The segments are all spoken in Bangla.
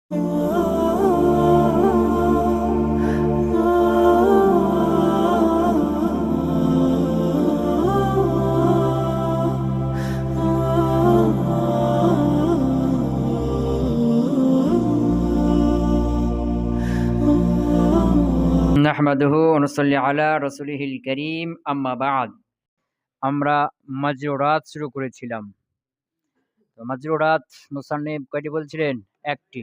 নাহমাদুহু ওয়া নুসাল্লি আলা রাসূলিহিল কারীম আম্মা বা'দ। আমরা মাজরুরাত শুরু করেছিলাম। তো মাজরুরাত মুসান্নিফ কয়টি বলছিলেন? একটি।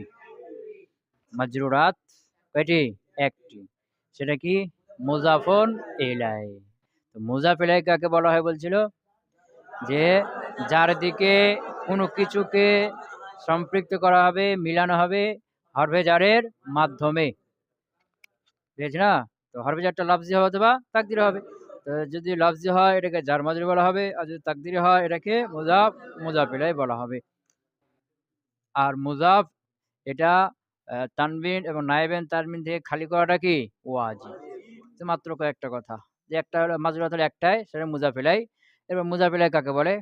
মাজরুরাত কয়টি? একটি। সেটা কি? মুযাফুন ইলাই। তো মুযাফ ইলাই কাকে বলা হয় বলছিল? যে যার দিকে কোনো কিছুকে সম্পৃক্ত করা হবে, মিলানো হবে হরফে জারের মাধ্যমে। বুঝেছ না? তো হরফে জারটা লফজি হবে অথবা তাকদীরি হবে। তো যদি লফজি হয় এটাকে জার মাজরুর বলা হবে, আর যদি তাকদীরি হয় এটাকে মুযাফ মুযাফ ইলাইহি বলা হবে। আর মুযাফ এটা তানবিন এবং নায়েবে তানবিন থেকে খালি করাটা কি ওয়াজিব। তো মাত্র কয়েকটা কথা, যে একটা হলো মাজরুরাত হলো একটাই, সেটা মুযাফ ইলাইহি। এবার মুযাফ ইলাইহি কাকে বলে?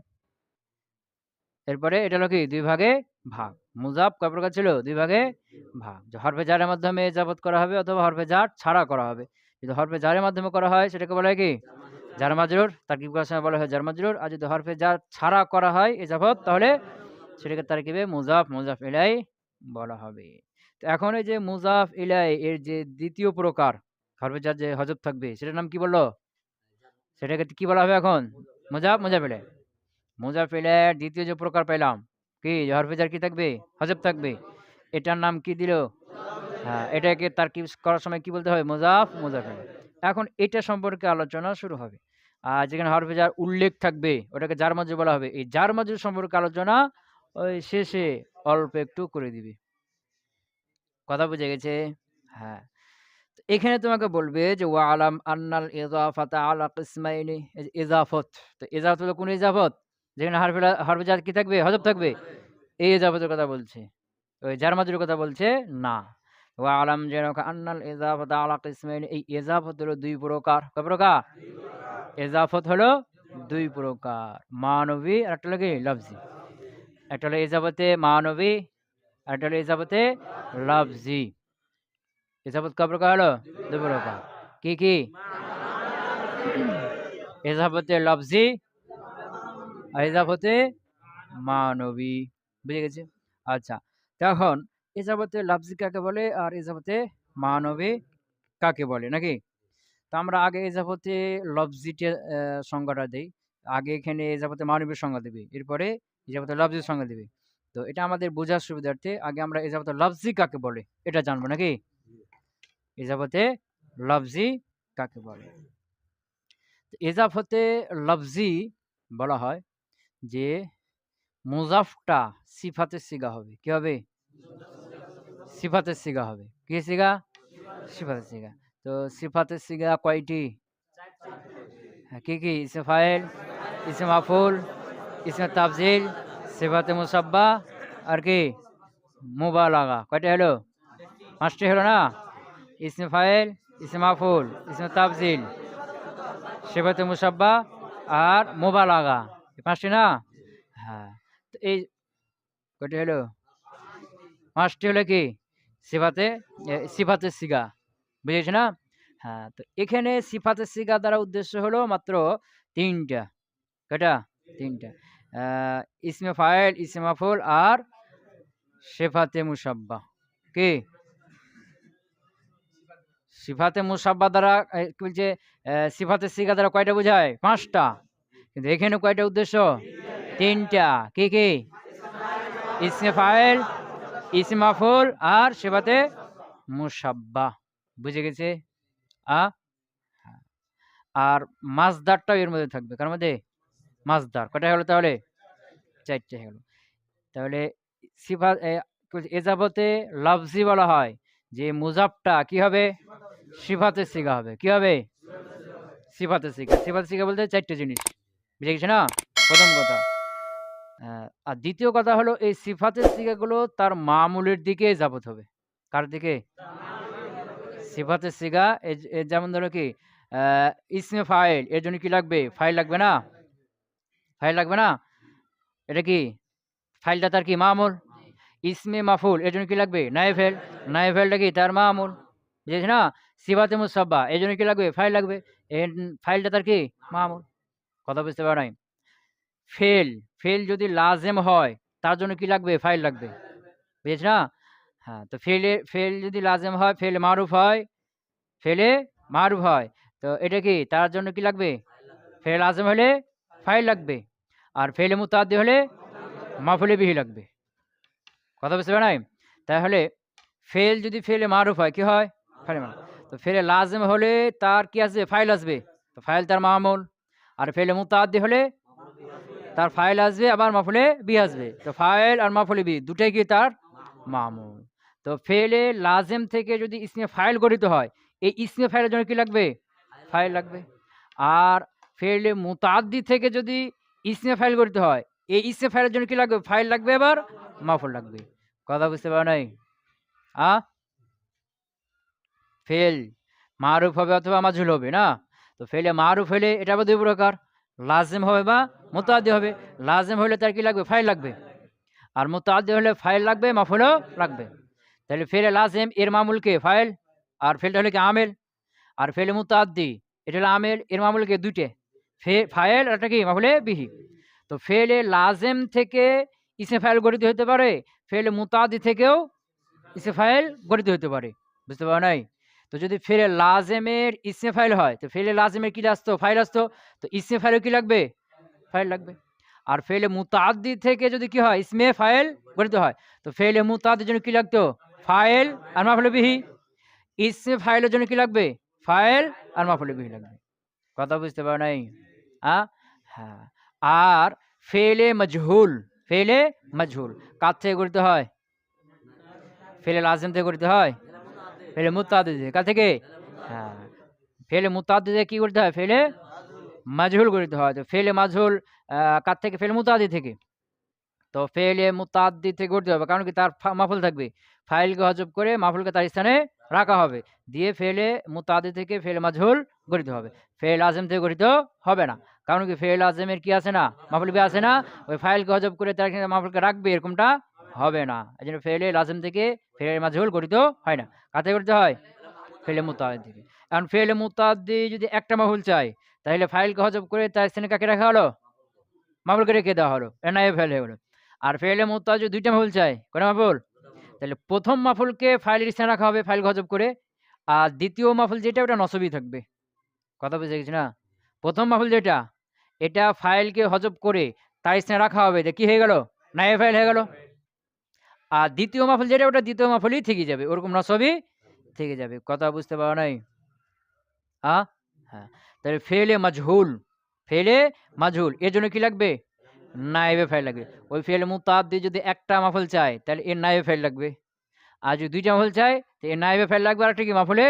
এরপরে এটা হলো কি দুই ভাগে ভাগ। মুযাফ কয় প্রকার ছিল? দুই ভাগে ভাগ। যে হরফে জারের মাধ্যমে ইজাফত করা হবে অথবা হরফে জার ছাড়া করা হবে। যদি হরফে জারের মাধ্যমে করা হয় সেটাকে বলা হয় কি জার মাজরুর, তারকিব করার সময় বলা হয় জার মাজরুর। আর যদি হরফে জার ছাড়া করা হয় ইজাফত, তাহলে সেটাকে তারকিবে মুযাফ মুযাফ ইলাইহি বলা হবে। তো এখন এই যে মুযাফ ইলাইহি এর যে দ্বিতীয় প্রকার হরফে জার যে হযফ থাকবে সেটার নাম কি বললো? সেটাকে কি বলা হবে এখন? মুযাফ মুযাফ ইলাইহি। মুযাফ ইলাইহির দ্বিতীয় যে প্রকার পেলাম কি, হরফে জার কি থাকবে? হযফ থাকবে। এটার নাম কি দিল? হ্যাঁ, এটাকে তারকিব করার সময় কি বলতে হয়? মুযাফ মুযাফ ইলাইহি। এখন এটা সম্পর্কে আলোচনা শুরু হবে। আর যেখানে হরফে জার উল্লেখ থাকবে ওটাকে জার মাজরুর বলা হবে। এই জার মাজরুর সম্পর্কে আলোচনা ওই শেষে অল্প একটু করে দিবে। কথা বুঝে গেছে? হ্যাঁ। তো এখানে তোমাকে বলবে যে ওয়া আলাম আন্নাল ইযাফাতা আলা কিসমাইনি। এই যে ইযাফত, তো ইযাফত হলো কোন ইযাফত? যেখানে হরফে জার কি থাকবে? হযফ থাকবে। এই ইযাফতের কথা বলছে। ওই জার মাজরুরের কথা বলছে না। ওয়া আলাম জেনো আন্নাল ইযাফাতা আলা কিসমাইনি। এই ইযাফত হলো দুই প্রকার। কয় প্রকার? ইযাফত হলো দুই প্রকার। মানবী আর একটা হলো কি লফজি। একটা হলো ইযাফতে মানবী আর একটা হলো ইযাফতে লফজি। ইযাফত কয় প্রকার হলো? দুই প্রকার। কি কি? ইযাফতে লফজি আর ইযাফতে মানবী। বুঝে গেছে? আচ্ছা। তখন ইযাফতে লফজি কাকে বলে আর ইযাফতে মানবী কাকে বলে নাকি? তো আমরা আগে ইযাফতে লফজিটা সংজ্ঞাটা দেই। আগে এখানে ইযাফতে মানবীর সংজ্ঞা দিবে। এরপরে ইযাফতে লফজির সংজ্ঞা দিবে। তো এটা আমাদের বোঝার সুবিধার্থে আগে আমরা ইযাফতে লফজি কাকে বলে এটা জানবো নাকি? ইযাফতে লফজি কাকে বলে? ইযাফতে লফজি বলা হয় যে মুযাফটা সিফাতের সিগা হবে। কি হবে? সিফাতের সিগা হবে। কি সিগা? সিফাতের সিগা। তো সিফাতের সিগা কয়টি? হ্যাঁ, কি কি? ইসমে ফাইল, ইসমে মাফউল, ইসমে তাফজিল, সিফাতে মুসাব্বা আর কি? মুবালাগা। কয়টা হলো? ৫টি হলো না? ইসমে ফাইল, ইসমে মাফউল, ইসমে তাফজিল, সিফাতে মুসাব্বা আর মুবালাগা। এই ৫টি না? হ্যাঁ। তো এই কয়টি হলো? ৫টি হলো কি? সিফাতের সিগা। বুঝেছ না? হ্যাঁ, তো এখানে সিফাতের সিগা দ্বারা উদ্দেশ্য হলো মাত্র ৩ টা। কয়টা? ৩ টা। ইসমে ফাইল, ইসমে মাফউল আর সিফাতে মুসাব্বা। কি? সিফাতে মুসাব্বা দ্বারা কি বলছে? সিফাতের সিগা দ্বারা কয়টা বোঝায়? ৫ টা। কিন্তু এখানে কয়টা উদ্দেশ্য? ৩ টা। কি কি? ইসমে ফাইল, ইসমে মাফউল আর সিফাতে মুসাব্বা। বুঝে গেছে? আ হ্যাঁ। আর মাসদারটাও এর মধ্যে থাকবে। কার মধ্যে? মাসদার। কয়টা হলো তাহলে? ৪ টা হলো। তাহলে সিফা এযাবতে লফজি বলা হয় যে মুযাফটা কি হবে? সিফাতের সিগা হবে। কি হবে? সিফাতের সিগা। সিফাতের সিগা বলতে ৪ টা জিনিস। বুঝে গেছে না? প্রথম কথা। আর দ্বিতীয় কথা হলো এই সিফাতের সিগাগুলো তার মামুলের দিকে ইযাবত হবে। কার দিকে? সিফাতের সিগা যেমন ধরো কি ইসমে ফাইল, এর জন্য কি লাগবে? ফাইল লাগবে না? ফাইল লাগবে না? এটা কি? ফাইলটা তার কি মামুল। ইসমে মাফুল, এর জন্য কি লাগবে? নায়েব ফাইল। নায়েব ফাইলটা কি? তার মামুল। বুঝেছ না? সিফাতে মুসাব্বা, এর জন্য কি লাগবে? ফাইল লাগবে। এর ফাইলটা তার কি? মামুল। কথা বুঝতে পারো নাই? ফেল, ফেল যদি লাজেম হয় তার জন্য কি লাগবে? ফাইল লাগবে। বুঝেছ না? হ্যাঁ, তো ফেল যদি লাজেম হয়, ফেল মারুফ হয়, ফেলে মারুফ হয়, তো এটা কি? তার জন্য কি লাগবে? ফেল লাজেম হলে ফাইল লাগবে, আর ফেলে মুতাআদ্দি হলে মাফুলে বিহি লাগবে। কথা বুঝতে পারো নাই? তাহলে ফেল যদি ফেলে মারুফ হয়, কি হয়? ফাইলে মারুফ। তো ফেলে লাজেম হলে তার কি আসবে? ফাইল আসবে। তো ফাইল তার মামুল। আর ফেলে মুতাআদ্দি হলে তার ফাইল আসবে, আবার মাফুলে বি আসবে। তো ফাইল আর মাফুলে বি দুটাই কি? তার মামুল। তো ফেলে লাজেম থেকে যদি ইসমে ফাইল গঠিত হয়, এই ইসমে ফাইলের জন্য কি লাগবে? ফাইল লাগবে। আর ফেলে মুতাআদ্দি থেকে যদি ইসমে ফাইল গঠিত হয়, এই ইসমে ফাইলের জন্য কি লাগবে? ফাইল লাগবে, আবার মাফুল লাগবে। কথা বুঝতে পারো নাই? আ ফেল মারুফ হবে অথবা মাজহুল হবে না? তো ফেলে মারুফ হলে এটা আবার দুই প্রকার, লাজেম হবে বা মুতাআদ্দি হবে। লাজেম হলে তার কি লাগবে? ফাইল লাগবে। আর মুতাআদ্দি হলে ফাইল লাগবে, মাফুলও লাগবে। তাহলে ফেলে লাজেম এর মামুল কে? ফাইল। আর ফেলটা হলে কি? আমেল। আর ফেলে মুতাআদ্দি এটা হলো আমেল, এর মামুল কে? দুইটে, ফাইল আর একটা কি? মাফুলে বিহি। তো ফেলে লাজেম থেকে ইসমে ফাইল গঠিত হতে পারে, ফেলে মুতাআদ্দি থেকেও ইসমে ফাইল গঠিত হতে পারে। বুঝতে পারো নাই? তো যদি ফেলে লাজেমের ইসমে ফাইল হয়, তো ফেলে লাজেমের কি আসতো? ফাইল আসতো। তো ইসমে ফাইলও কি লাগবে? ফাইল লাগবে। আর ফেলে মুতাআদ্দি থেকে যদি কি হয়? ইসমে ফাইল গঠিত হয়, তো ফেলে মুতাআদ্দির জন্য কি লাগতো? ফাইল আর মাফুলে বিহি। ইসমে ফাইলের জন্য কি লাগবে? ফাইল আর মাফুলে বিহি লাগবে। কথা বুঝতে পারো নাই? হ্যাঁ। আর ফেলে মজহুল, ফেলে মজহুল কার থেকে গঠিত হয়? ফেলে লাজেম থেকে গঠিত হয়, ফেলে মুতাআদ্দি থেকে। কার থেকে? হ্যাঁ, ফেলে মুতাআদ্দি থেকে কি করতে হয়? ফেলে মাজহুল গঠিত হয়। তো ফেলে মাজহুল কার থেকে? ফেলে মুতাআদ্দি থেকে। তো ফেলে মুতাআদ্দি থেকে গঠিত হবে, কারণ কি? তার মাফুল থাকবে। ফাইলকে হজব করে মাফুলকে তার স্থানে রাখা হবে, দিয়ে ফেলে মুতাআদ্দি থেকে ফেলে মাজহুল গঠিত হবে। ফেল লাজেম থেকে গঠিত হবে না, কারণ কি? ফেল লাজেমের কি আছে না? মাফুল বি আছে না? ওই ফাইলকে হজব করে তার মাফুলকে রাখবে, এরকমটা হবে না। এজন্য ফেলে লাজেম থেকে ফেলে মাজহুল গঠিত হয় না। কার থেকে গঠিত হয়? ফেলে মুতাআদ্দি থেকে। এখন ফেলে মুতাআদ্দি যদি একটা মাফুল চাই, তাহলে ফাইলকে হজব করে তার স্থানে কাকে রাখা হলো? মাফুলকে রেখে দেওয়া হলো, নায়েব ফাইল হয়ে গেল। আর ফেলে মুতাআদ্দি দুইটা মাফুল চাই, কয়টা মাফুল? তাহলে প্রথম মাফুলকে ফাইলের স্থানে রাখা হবে, ফাইল হজব করে। আর দ্বিতীয় মাফুল যেটা, ওটা নসবই থাকবে। কথা বুঝে গেছি না? প্রথম মাফুল যেটা, এটা ফাইলকে হজব করে তার স্থানে রাখা হবে, এটা কি হয়ে গেল? নায়েব ফাইল হয়ে গেল। আর দ্বিতীয় মাফুল যেটা, ওটা দ্বিতীয় মাফুলই থেকে যাবে, ওরকম নসবই থেকে যাবে। কথা বুঝতে পারো নাই? হ্যাঁ। তাহলে ফেলে মাজহুল, ফেলে মাজহুল এর জন্য কি লাগবে? নায়েবে ফাইল লাগবে। ওই ফেলে মুতাআদ্দি যদি একটা মাফুল চায়, তাহলে এর নায়েবে ফাইল লাগবে। আর যদি দুইটা মাফুল চায়, তো এর নায়েবে ফাইল লাগবে, আর একটা কি? মাফুলে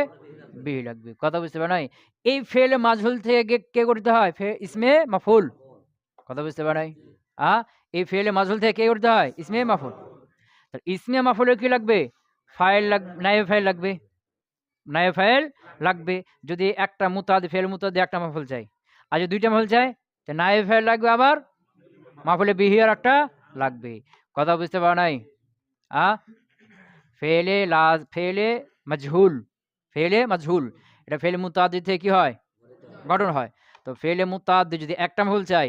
বিহি লাগবে। কথা বুঝতে পারো নাই? এই ফেলে মাজহুল থেকে কে করতে হয়? ইসমে মাফুল। কথা বুঝতে পারো নাই? এই ফেলে মাজহুল থেকে কে করতে হয়? ইসমে মাফুল। ইসমে মাফুলে কি লাগবে? ফাইল নায়েবে ফাইল লাগবে, নায়েব ফাইল লাগবে। যদি একটা মুতাআদ্দি, ফেল মুতাআদ্দি একটা মাফুল চাই, আর যদি দুইটা মাফুল চাই, তো নায়েব ফাইল লাগবে, আবার মাফুলে বিহি আর একটা লাগবে। কথা বুঝতে পারো নাই? আ ফেলে মাজহুল, ফেলে মাজহুল এটা ফেলে মুতাআদ্দি থেকে কি হয়? গঠন হয়। তো ফেলে মুতাআদ্দি যদি একটা মাফুল চাই,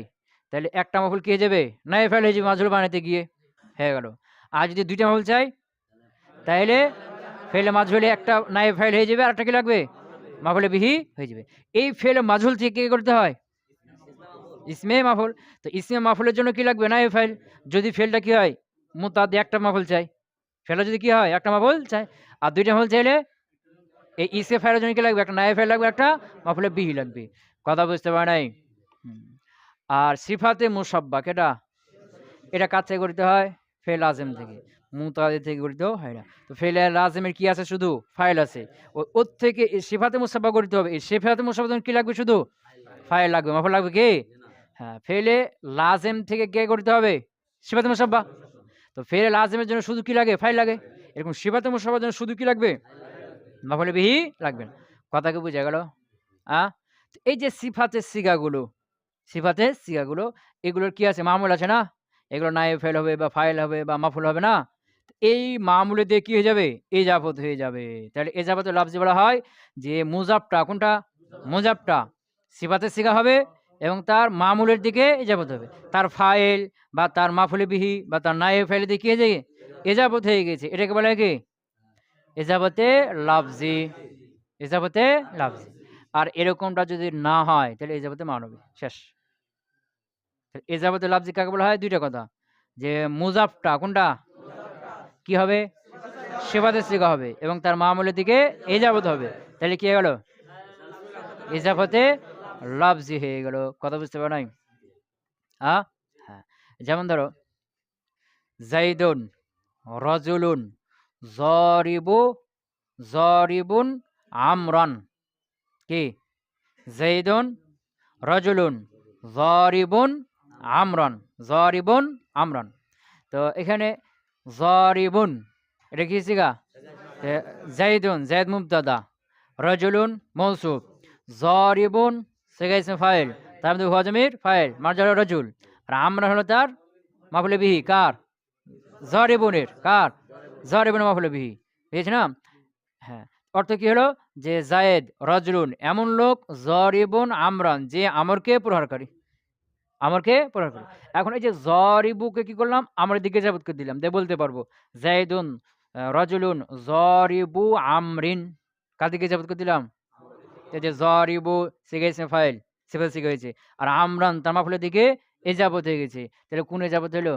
তাহলে একটা মাফুল কি হয়ে যাবে? নায়েব ফাইল হয়ে যাবে মাজহুল বানাতে গিয়ে, হয়ে গেল। আর যদি দুইটা মাফুল চাই, তাইলে ফেলে মাজহুলে একটা নায়েব ফাইল হয়ে যাবে, আর একটা কি লাগবে? মাফুলে বিহি হয়ে যাবে। এই ফেলে মাজহুল থেকে কি করতে হয়? ইসমে মাফুল। তো ইসমে মাফুলের জন্য কি লাগবে? নায়েব ফাইল। যদি ফেলটা কি হয়? মুতাআদ্দি একটা মাফুল চাই, ফেলটা যদি কি হয়? একটা মাফুল চাই, আর দুইটা মাফুল চাইলে এই ইসমে ফাইলের জন্য কি লাগবে? একটা নায়েব ফাইল লাগবে, একটা মাফুলে বিহি লাগবে। কথা বুঝতে পারো নাই? আর সিফাতে মুসাব্বা কেটা? এটা কার থেকে গঠিত হয়? ফেল লাজেম থেকে। মুতাআদ্দি থেকে গঠিত হয় না। তো ফেলে লাজেমের কি আছে? শুধু ফাইল আছে। ওর থেকে সিফাতে মুসাব্বা গঠিত হবে। এই সিফাতে মুসাব্বার জন্য কি লাগবে? শুধু ফাইল লাগবে, মাফুল লাগবে কি? হ্যাঁ, ফেলে লাজেম থেকে কে গঠিত হবে? সিফাতে মুসাব্বা। তো ফেলে লাজেমের জন্য শুধু কি লাগে? ফাইল লাগে। এরকম সিফাতে মুসাব্বার জন্য শুধু কি লাগবে? মাফুলে বিহি লাগবে না। কথা কি বুঝা গেল? এই যে সিফাতের সিগাগুলো, এগুলোর কি আছে? মামুল আছে না? এগুলো নায়েব ফাইল হবে বা ফাইল হবে বা মাফুল হবে না? এই মামুলে দিয়ে কি হয়ে যাবে? এজাবত হয়ে যাবে। তাহলে এজাবতের লাফজি বলা হয় যে মুজাবটা কোনটা? মুজাবটা সিফাতে সিগা হবে এবং তার মামুলের দিকে এজাবত হবে। তার ফাইল বা তার মাফুলে বিহি বা তার নায়েব ফাইলে দিয়ে কি হয়ে যায়? এজাবত হয়ে গেছে। এটাকে বলা হয় কি? এজাবতে লাফজি। এজাবতে লাফজি। আর এরকমটা যদি না হয় তাহলে এজাবতে মানবী। শেষ। এজাবতে লাফজি কাকে বলা হয়? ২ টা কথা। যে মুজাবটা কোনটা? কি হবে? সিফাতে সিগা হবে এবং তার মামুলের দিকে এজাবত হবে। তাহলে কি হয়ে গেল? ইজাফতে লাফজি হয়ে গেল। কথা বুঝতে পারো নাই? আ? হ্যাঁ। যেমন ধরো যাইদুন, রাজুলুন, জরিবু, জরিবুন, আমরান। কি? যাইদুন, রাজুলুন, জরিবুন, আমরান। জরিবুন, আমরান। তো এখানে জরিবুন এটা কি সিগা? যাইদুন, যাইদ মুবতাদা, রাজুলুন মৌসুফ, জরিবুন সিগা ইসমে ফাইল, তার মধ্যে হুয়া জমির ফাইল, মারজার রাজুল। আর আমরান হলো তার মাফুলে বিহি কার? জরিবুনের কার? জরিবুনের মাফুলে বিহি। বুঝেছি না? হ্যাঁ। অর্থ কি হলো? যে জায়েদ রাজুলুন এমন লোক, জরিবুন আমরান যে আমরকে প্রহারকারী। আমরকে প্রহারকারী। এখন এই যে জরিবুকে কি করলাম? আমরের দিকে ইজাবত করে দিলাম। দিয়ে বলতে পারবো যায়েদুন রাজুলুন জরিবু আমরিন। কার দিকে ইজাবত করে দিলাম? এই যে জরিবু সিগা ইসমে ফাইল, সিফাত সিগা হয়েছে। আর আমরান তার মাফুলের দিকে ইজাবত হয়ে গেছে। তাহলে কোন ইজাবত হলো?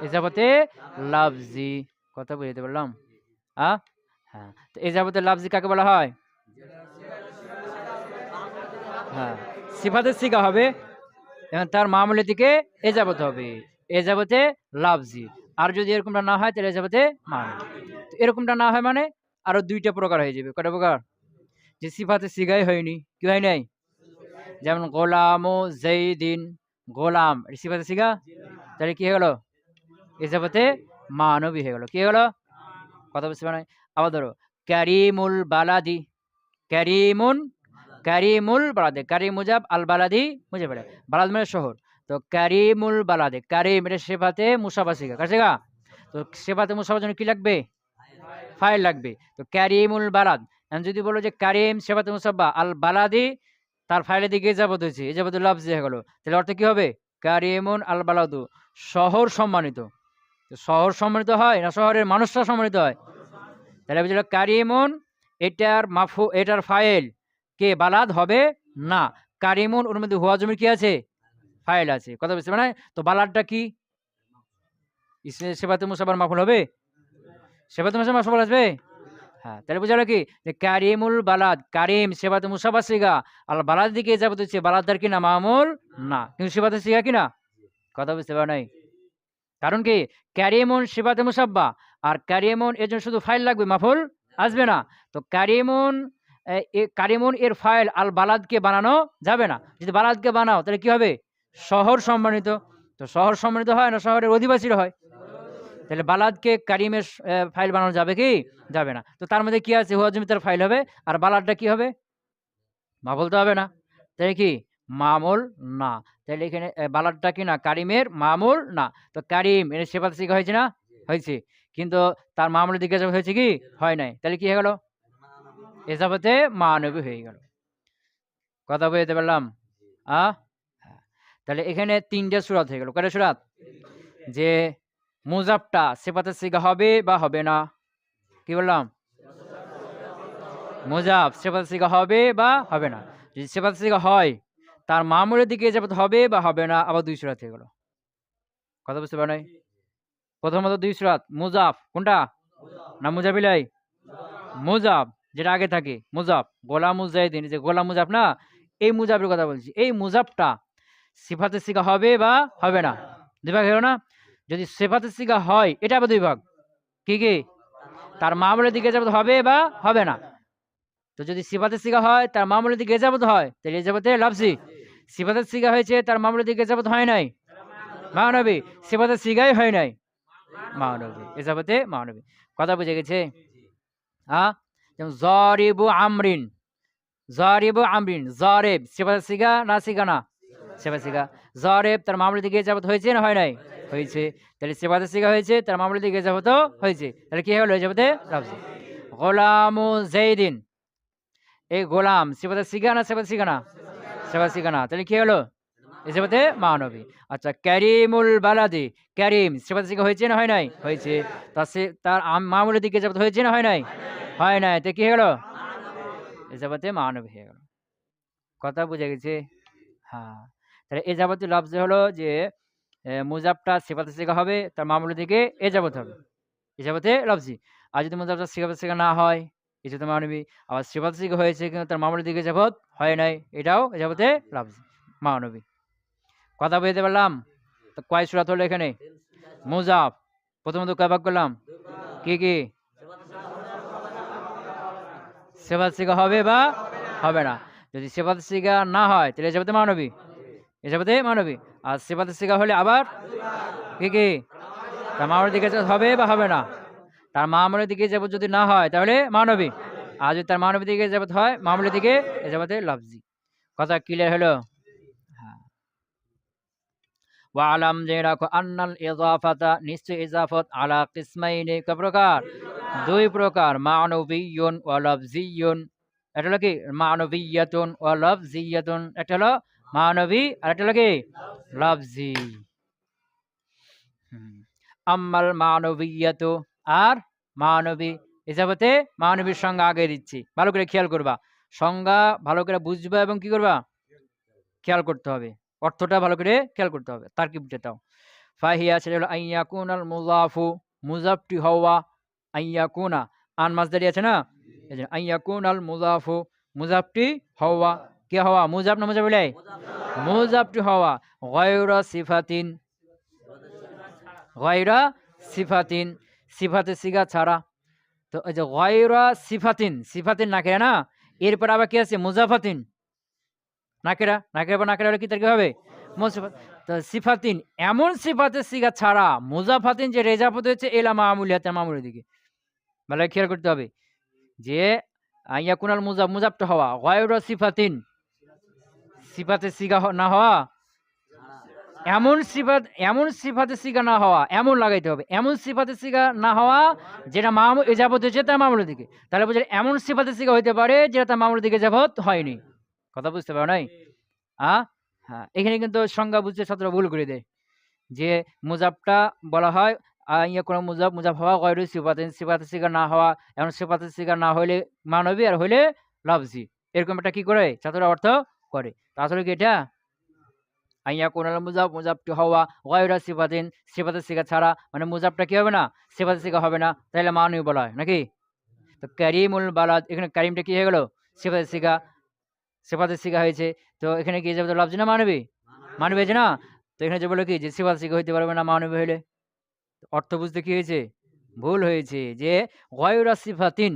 ইজাবতে লাফজি। কথা বুঝাতে পারলাম? আ? হ্যাঁ। তো ইজাবতে লাফজি কাকে বলা হয়? হ্যাঁ। সিফাতে সিগা হবে এবং তার মামুলের দিকে এজাবত হবে। এজাবতে লাফজি। আর যদি এরকমটা না হয় তাহলে এজাবতে মানবী। তো এরকমটা না হয় মানে আরো ২ টা প্রকার হয়ে যাবে। কয়টা প্রকার? যে সিফাতে সিগাই হয়নি। কি হয় নাই? যেমন গোলামু যাইদিন, গোলাম এটা সিফাতে সিগা? তাহলে কি হয়ে গেল? এজাবতে মানবী হয়ে গেল। কি হয়ে গেল? কথা বুঝতে পারো নাই? আবার ধরো কারিমুল বালাদি, কারিমুন, কারিমুল বালাদে, কারিম মুজাব আল বালাদি মুজাব বালাদ। বালাদ মানে শহর। তো কারিমুল বালাদে, কারিম এটা সিফাতে মুসাফা সিগা। কার সিগা? তো সিফাতে মুসাফার জন্য কি লাগবে? ফাইল লাগবে। তো কারিমুল বালাদ। এখন যদি বলো যে কারিম সিফাতে মুসাব্বা আল বালাদি তার ফাইলের দিকে ইজাবত হয়েছে, ইজাবতুল লাফজি হয়ে গেল। তাহলে অর্থ কি হবে? কারিমুন আল বালাদু শহর সম্মানিত। তো শহর সম্মানিত হয় না শহরের মানুষরা সম্মানিত হয়? তাহলে বুঝলো কারিমুন এটার ফাইল কে বালাদ হবে না। কারিমুন ওর মধ্যে হুয়া জমির কি আছে? ফাইল আছে। কথা বুঝতে পারে? তো বালাদটা কি? সেবাতে মুসাফার মাফুল হবে? সেবাতে মুসাফার মাফুল আসবে? হ্যাঁ। তাহলে বুঝা গেল কি? যে কারিমুল বালাদ, কারিম সেবাতে মুসাফা সিগা আর বালাদ দিকে ইজাবত হচ্ছে, বালাদার কি না? মামুল না। কিন্তু সেবাতে সিগা কি না? কথা বুঝতে পারো নাই? কারণ কি? কারিমুন সিফাতে মুসাব্বা আর কারিমুন এর জন্য শুধু ফাইল লাগবে, মাফুল আসবে না। তো কারিমুন এর ফাইল আল বালাদকে বানানো যাবে না। যদি বালাদকে বানাও তাহলে কি হবে? শহর সম্মানিত। তো শহর সম্মানিত হয় না শহরের অধিবাসীরা হয়? তাহলে বালাদকে কারিমের ফাইল বানানো যাবে কি? যাবে না। তো তার মধ্যে কি আছে? হুয়া জমি তার ফাইল হবে আর বালাদটা কি হবে? মাফুল তো হবে না। তাহলে কি? মামুল না। তাহলে এখানে বালাদটা কি না? কারিমের মামুল না। তো কারিম এর সিফাত সিগা হয়েছে না? হয়েছে। কিন্তু তার মামুলের দিকে ইজাফত হয়েছে কি? হয় নাই। তাহলে কি হয়ে গেল? ইজাফতে মানবী হয়ে গেল। কথা বুঝতে পারলাম? হ্যাঁ। তাহলে এখানে ৩ টা সূরাত হয়ে গেল। কয়টা সূরাত? যে মুজাবটা সিফাতে সিগা হবে বা হবে না? কি বললাম? মুজাব সিফাতে সিগা হবে বা হবে না। যদি সিফাতে সিগা হয় তার মামুলের দিকে ইজাফত হবে বা হবে না। আবার ২ সূরাত হয়ে গেল। কথা বুঝতে পারো নাই? প্রথমত ২ সূরাত মুজাব কোনটা? না মুজাবিলাই? মুজাব যেটা আগে থাকে মুজাব। গোলাম মুজাহিদিন যে গোলাম মুজাব না? এই মুজাবের কথা বলছি। এই মুজাবটা সিফাতে সিগা হবে বা হবে না? ২ ভাগ হলো না? যদি সিফাতে সিগা হয় এটা আবার ২ ভাগ। কি, কি? তার মামুলের দিকে ইজাফত হবে বা হবে না। তো যদি সিফাতে সিগা হয় তার মামুলের দিকে ইজাফত হয় তাহলে ইজাফতে লাফজি। সিফাতে সিগা হয়েছে তার মামুলের দিকে ইজাফত হয় নাই, মানবী। সিফাতে সিগাই হয় নাই, মানবী। ইজাফতে মানবী। কথা বুঝে গেছে? হ্যাঁ। যেমন জরিবু আমরিন, জরিবু আমরিন, জরেব সিফাতে সিগা না সিগা না? সিফাতে সিগা। জরেব তার মামুলের দিকে ইজাফত হয়েছে না হয় নাই? হয়েছে। তাহলে সিফাতে সিগা হয়েছে, তার মামুলের দিকে ইজাফত হয়েছে। তাহলে কি হলো ইজাফতে লাফজি? গোলামু যাইদিন, এই গোলাম সিফাতে সিগা না সিফাতে সিগা না? সিফাতে সিগা না, তাহলে কি হলো? ইজাফতে মানবী। আচ্ছা, কারিমুল বালাদি, কারিম সিফাতে সিগা হয়েছে না হয় নাই? হয়েছে। তার মামুলের দিকে ইজাফত হয়েছে না হয় নাই? হয় নাই, তো কি হলো? ইজাফতে মানবী হয়ে গেল। কথা বুঝে গেছে? হ্যাঁ। তাহলে এজাবতি লফজ হলো যে মুজাবটা সিফাতে সিগা হবে, তার মামুলের দিকে এজাবত হবে, এজাবতে লফজি। আর যদি মুজাবটা সিফাতে সিগা না হয়, এজাবতে মানবী। আবার সিফাতে সিগা হয়েছে কিন্তু তার মামুলের দিকে এজাবত হয় নাই, এটাও এজাবতে লফজি মানবী। কথা বুঝতে পারলাম? তো কয় সূরাত হলো এখানে? মুজাব প্রথমত কয় ভাগ করলাম? কি কি? সিফাতে সিগা হবে বা হবে না। যদি সিফাতে সিগা না হয় তাহলে এজাবতে মানবী, এজাবতে মানবী। আর সিফাতে সিগা হলে আবার কি কি? তার মামুলের দিকে এজাবত হবে বা হবে না? তার মামুলের দিকে এজাবত যদি না হয় তাহলে মানবী, আর যদি তার মানবীর দিকে এজাবত হয় মামুলের দিকে এজাবতে লফজি। কথা ক্লিয়ার হলো? হ্যাঁ। ওয়ালাম, জেনে রাখো, আন্নাল ইজাফাতা, নিশ্চয় ইজাফত, আলা কিসমাইনি, কয় প্রকার? দুই প্রকার, মানবিয়্যুন ওয়া লফজিয়্যুন। এটা হলো কি? মানবিয়্যাতুন ওয়া লফজিয়্যাতুন। একটা হলো মানবী আর একটা হলো কি? লফজি। আম্মাল মানবিয়্যাতু, আর মানবী, ইজাফতে মানবীর সংজ্ঞা আগে দিচ্ছি, ভালো করে খেয়াল করবা। সংজ্ঞা ভালো করে বুঝবা এবং কি করবা? খেয়াল করতে হবে, অর্থটা ভালো করে খেয়াল করতে হবে। তারকিবটা দাও। ফাহিয়া, সেটা হলো আইয়াকুনাল মুজাফু, মুজাফটি হওয়া, আইয়াকুনা, আন মাসদারি আছে না, এই যে আইয়াকুনাল মুজাফু, মুজাফটি হওয়া। কে হওয়া? মুজাফ না মুজাফ ইলাই? মুজাফটি হওয়া, গায়রা সিফাতিন, গায়রা সিফাতিন, সিফাতে সিগা ছাড়া। তো এই যে গায়রা সিফাতিন, সিফাতিন নাকিরা না, এরপর আবার কি আছে? মুজাফাতিন, নাকিরা, নাকিরা বা নাকিরা হলে কি তার কি হবে? মুজাফাত। তো সিফাতিন, এমন সিফাতে সিগা ছাড়া, মুজাফাতিন যে রেজাফত হয়েছে এলা মামুলিয়াতের মামুলের দিকে, ভালো খেয়াল করতে হবে যে আইয়াকুনাল মুজাফ, মুজাফটা হওয়া, গায়রা সিফাতিন, সিফাতে সিগা না হওয়া, এমন সিফাত, এমন সিফাতে সিগা না হওয়া, এমন লাগাইতে হবে, এমন সিফাতে সিগা না হওয়া যেটা মামুল এজাবত হয়েছে তার মামুলের দিকে। তাহলে বুঝলেন এমন সিফাতে সিগা হইতে পারে যেটা তার মামুলের দিকে এজাবত হয়নি। কথা বুঝতে পারো নাই? হ্যাঁ, এখানে কিন্তু সংজ্ঞা বুঝতে ছাত্র ভুল করে দেয় যে মুজাবটা বলা হয় কোনো মুজাব, মুজাব হওয়া, গয়রু সিফাতিন, সিফাতে সিগা না হওয়া, এমন সিফাতে সিগা না হইলে মানবী আর হইলে লফজি, এরকম একটা কি করে ছাত্ররা অর্থ করে। আসলে কি এটা? আইয়াকুনাল মুজাব, মুজাবটি হওয়া, গায়রা সিফাতিন, সিফাতে সিগা ছাড়া, মানে মুজাবটা কি হবে না? সিফাতে সিগা হবে না, তাহলে মানবী বলা হয় নাকি? তো কারিমুল বালাদ, এখানে কারিমটা কি হয়ে গেল? সিফাতে সিগা, সিফাতে সিগা হয়েছে। তো এখানে কি যাবে? লফজি না মানবী? মানবী হয়েছে না? তো এখানে যে বলে কি যে সিফাতে সিগা হইতে পারবে না মানবী হইলে, অর্থ বুঝতে কি হয়েছে? ভুল হয়েছে। যে গায়রা সিফাতিন,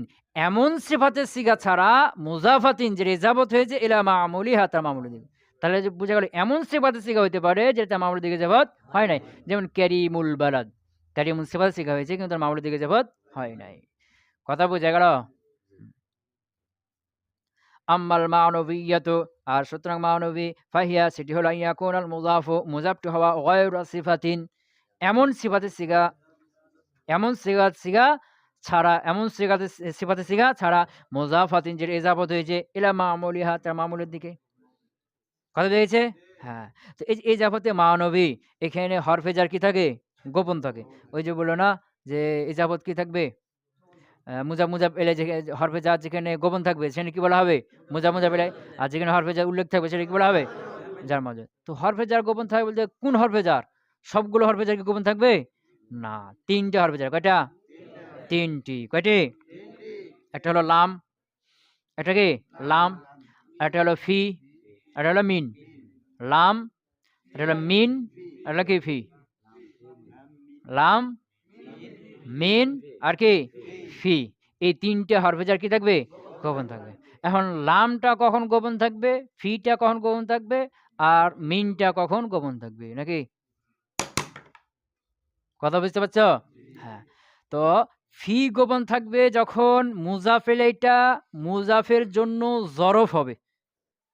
এমন সিফাতে সিগা ছাড়া, মুজাফাতিন যে রেজাবত হয়েছে ইলা মামুলিহা, তার মামুলের দিকে। তাহলে যে বুঝা গেল এমন সিফাতে সিগা হইতে পারে যেটা তার মামুলের দিকে যাবত হয় নাই। যেমন কারিমুল বালাদ, কারিমুল সিফাতে সিগা হয়েছে কিন্তু তার মামুলের দিকে যাবত হয় নাই। কথা বুঝা গেল? আম্মাল মানবিয়্যাতু, আর সুতরাং মানবী, ফাহিয়া, সেটি হলো ইয়াকুনাল মুজাফু, মুজাফটি হওয়া, গায়রা সিফাতিন, এমন সিফাতে সিগা, এমন সিগা ছাড়া, এমন সিফাতে সিগা ছাড়া, মুজাফাতিন যে ইজাফত হয়েছে ইলা মামুলিহা, তার মামুলের দিকে। কথা পেয়েছে? হ্যাঁ। তো এই যে ইজাফতে মানবী, এখানে হরফে জার কি থাকে? গোপন থাকে। ওই যে বললো না যে ইজাফত কি থাকবে? মুজাব, মুজাব এলে যে হরফে জার যেখানে গোপন থাকবে সেখানে কি বলা হবে? মুজাব, মুজাব এলাই। আর যেখানে হরফে জার উল্লেখ থাকবে সেটা কি বলা হবে? জার মাজুদ। তো হরফে জার গোপন থাকবে বলতে কোন হরফে জার? সবগুলো হরফে জার কি গোপন থাকবে? না, ৩ টে হরফে জার। কয়টা? ৩টি। কয়টি? একটা হলো লাম, একটা কি? লাম, একটা হলো ফি, একটা হলো মিন। লাম, এটা হলো মিন, আর হলো কি? ফি। লাম, মিন আর কি? ফি। এই ৩টে হরফে জার কি থাকবে? গোপন থাকবে। এখন লামটা কখন গোপন থাকবে? ফিটা কখন গোপন থাকবে? আর মিনটা কখন গোপন থাকবে? নাকি? কথা বুঝতে পারছো? হ্যাঁ। তো ফি গোপন থাকবে যখন মুজাফের, এইটা মুজাফের জন্য জরফ হবে।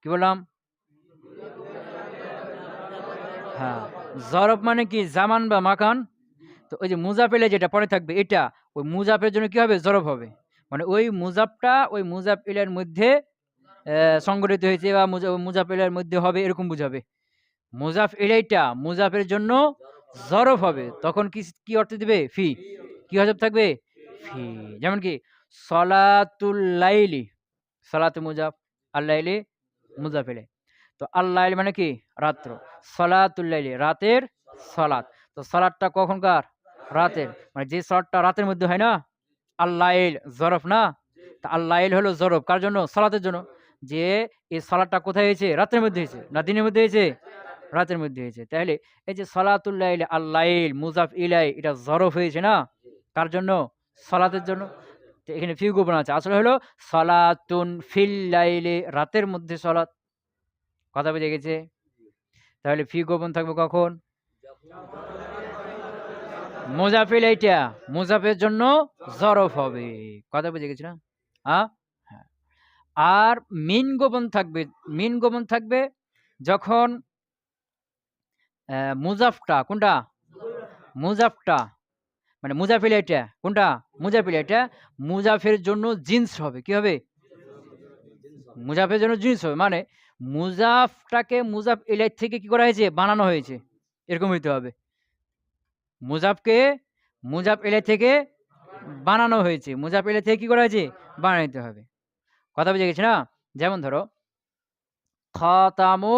কি বললাম? হ্যাঁ, জরব মানে কি জামান বা মাকান। তো ওই যে মুজাফ ইলাই যেটা পরে থাকবে এটা ওই মুজাফের জন্য কি হবে? জরব হবে। মানে ওই মুজাফটা ওই মুজাফ ইলাইয়ের মধ্যে সংগঠিত হয়েছে বা মুজাফ ইলাইয়ের মধ্যে হবে এরকম বুঝাবে। মুজাফ ইলাইটা মুজাফের জন্য জরব হবে। তখন কি অর্থ দিবে? ফি। কি হরফ থাকবে? ফি। যেমন কি সলাতুল লাইলি, সলাতু মুজাফ, আল লাইলি মুজাফ ইলাই। তো আল লাইল মানে কি? রাত্র। সলাতুল লাইলি রাতের সলাত। তো সলাতটা কখনকার? রাতের। মানে যে সলাতটা রাতের মধ্যে হয় না, আল লাইল জরফ না? তা আল লাইল হলো জরব কার জন্য? সলাতের জন্য। যে এই সলাতটা কোথায় হয়েছে? রাতের মধ্যে হয়েছে না দিনের মধ্যে হয়েছে? রাতের মধ্যে হয়েছে। তাহলে এই যে সলাতুল লাইল আল লাইল মুজাফ ইলাই এটা জরফ হয়েছে না? কার জন্য? সলাতের জন্য। তো এখানে ফি গোপন আছে। আসলে হলো সলাতুন ফিল লাইলি রাতের মধ্যে সলাত। কথা বুঝে গেছে? তাহলে ফি গোপন থাকবে কখন? মুজাফিল এইটা মুজাফের জন্য জরফ হবে। কথা বুঝে গেছি না? হ্যাঁ। আর মিন গোপন থাকবে। মিন গোপন থাকবে যখন মুজাফটা কোনটা? মুজাফটা মানে মুজাফিল এটা কোনটা? মুজাফিল এটা মুজাফের জন্য জিন্স হবে। কি হবে? মুজাফের জন্য জিন্স হবে। মানে মুজাফটাকে মুজাফ ইলাই থেকে কি করা হয়েছে? বানানো হয়েছে। এরকম হইতে হবে। মুজাফকে মুজাফ ইলাই থেকে বানানো হয়েছে। মুজাফ ইলাই থেকে কি করা হয়েছে? বানাইতে হবে। কথা বুঝে গেছে না? যেমন ধরো খাতামু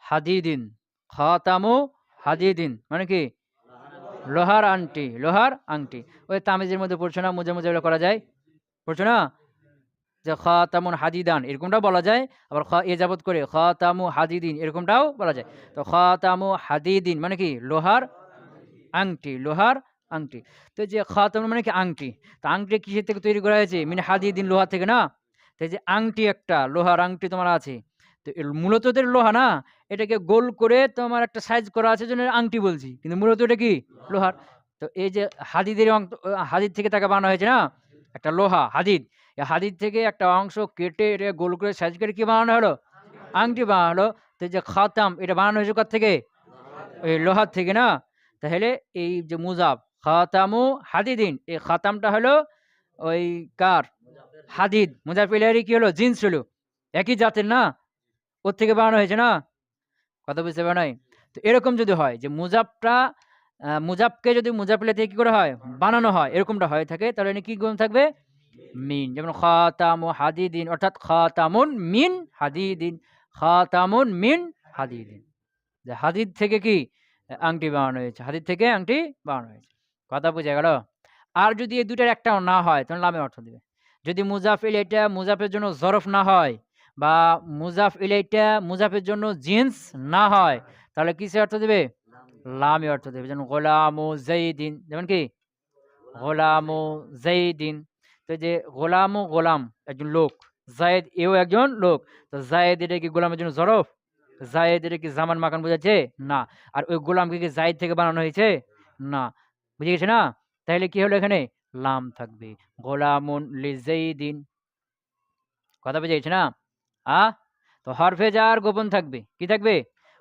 হাদিদিন। খাতামু হাদিদিন মানে কি? লোহার আংটি। লোহার আংটি। ওই তামিজের মধ্যে পড়ছো না? মুজে মুজে করা যায়, পড়ছো না? যে খাতামুন হাদিদান এরকমটাও বলা যায়। আবার এ যাবত করে খাতামু হাদিদিন এরকমটাও বলা যায়। তো খাতামু হাদিদিন মানে কি? লোহার আংটি। লোহার আংটি। তো যে খাতামুন মানে কি? আংটি। তো আংটি কিসের থেকে তৈরি করা হয়েছে? মিন হাদিদিন লোহা থেকে না? তো এই যে আংটি একটা লোহার আংটি তোমার আছে। তো মূলত এদের লোহা না, এটাকে গোল করে তোমার একটা সাইজ করা আছে জন্য আংটি বলছি, কিন্তু মূলত এটা কি? লোহার। তো এই যে হাদিদের হাদিদ থেকে তাকে বানানো হয়েছে না একটা লোহা হাদিদ। এই হাদিদ থেকে একটা অংশ কেটে এটা গোল করে সাইজ করে কি বানানো হলো? আংটি বানানো হলো। তো এই যে খাতাম এটা বানানো হয়েছে কোথা থেকে? ওই লোহার থেকে না? তাহলে এই যে মুজাফ খাতামু হাদিদিন এই খাতামটা হলো ওই কার? হাদিদ। মুজাফিলারি কি হলো? জিন্স হলো। একই জাতের না? ওর থেকে বানানো হয়েছে না? কথা বুঝতে পারো নাই? তো এরকম যদি হয় যে মুজাফটা মুজাফকে যদি মুজাফিলা থেকে কি করে হয়? বানানো হয়, এরকমটা হয়ে থাকে, তাহলে এখানে কি গুণ থাকবে? মিন। যেমন খাতামু হাদিদিন অর্থাৎ খাতামুন মিন হাদিদিন। খাতামুন মিন হাদিদিন। যে হাদিদ থেকে কি? আংটি বানানো হয়েছে। হাদিদ থেকে আংটি বানানো হয়েছে। কথা বুঝা গেল? আর যদি এই দুটার একটাও না হয় তাহলে লামের অর্থ দিবে। যদি মুজাফ ইলাইটা মুজাফের জন্য জরফ না হয় বা মুজাফ ইলাইটা মুজাফের জন্য জিন্স না হয় তাহলে কিসের অর্থ দিবে? লামে অর্থ দেবে। যেমন গোলামু জাইদিন। যেমন কি? গোলামু জাইদিন। তো এই যে গোলামু গোলাম একজন লোক, জায়েদ এও একজন লোক। তো জায়েদ এটা কি গোলামের জন্য জরফ? জায়েদ এটা কি জামান মাকান বোঝাচ্ছে? না। আর ওই গোলামকে কি জায়েদ থেকে বানানো হয়েছে? না। বুঝে গেছে না? তাহলে কি হলো এখানে? লাম থাকবে। গোলামুন লিজাইদিন। কথা বুঝে গেছে না? তো হরফে জার গোপন থাকবে। কি থাকবে?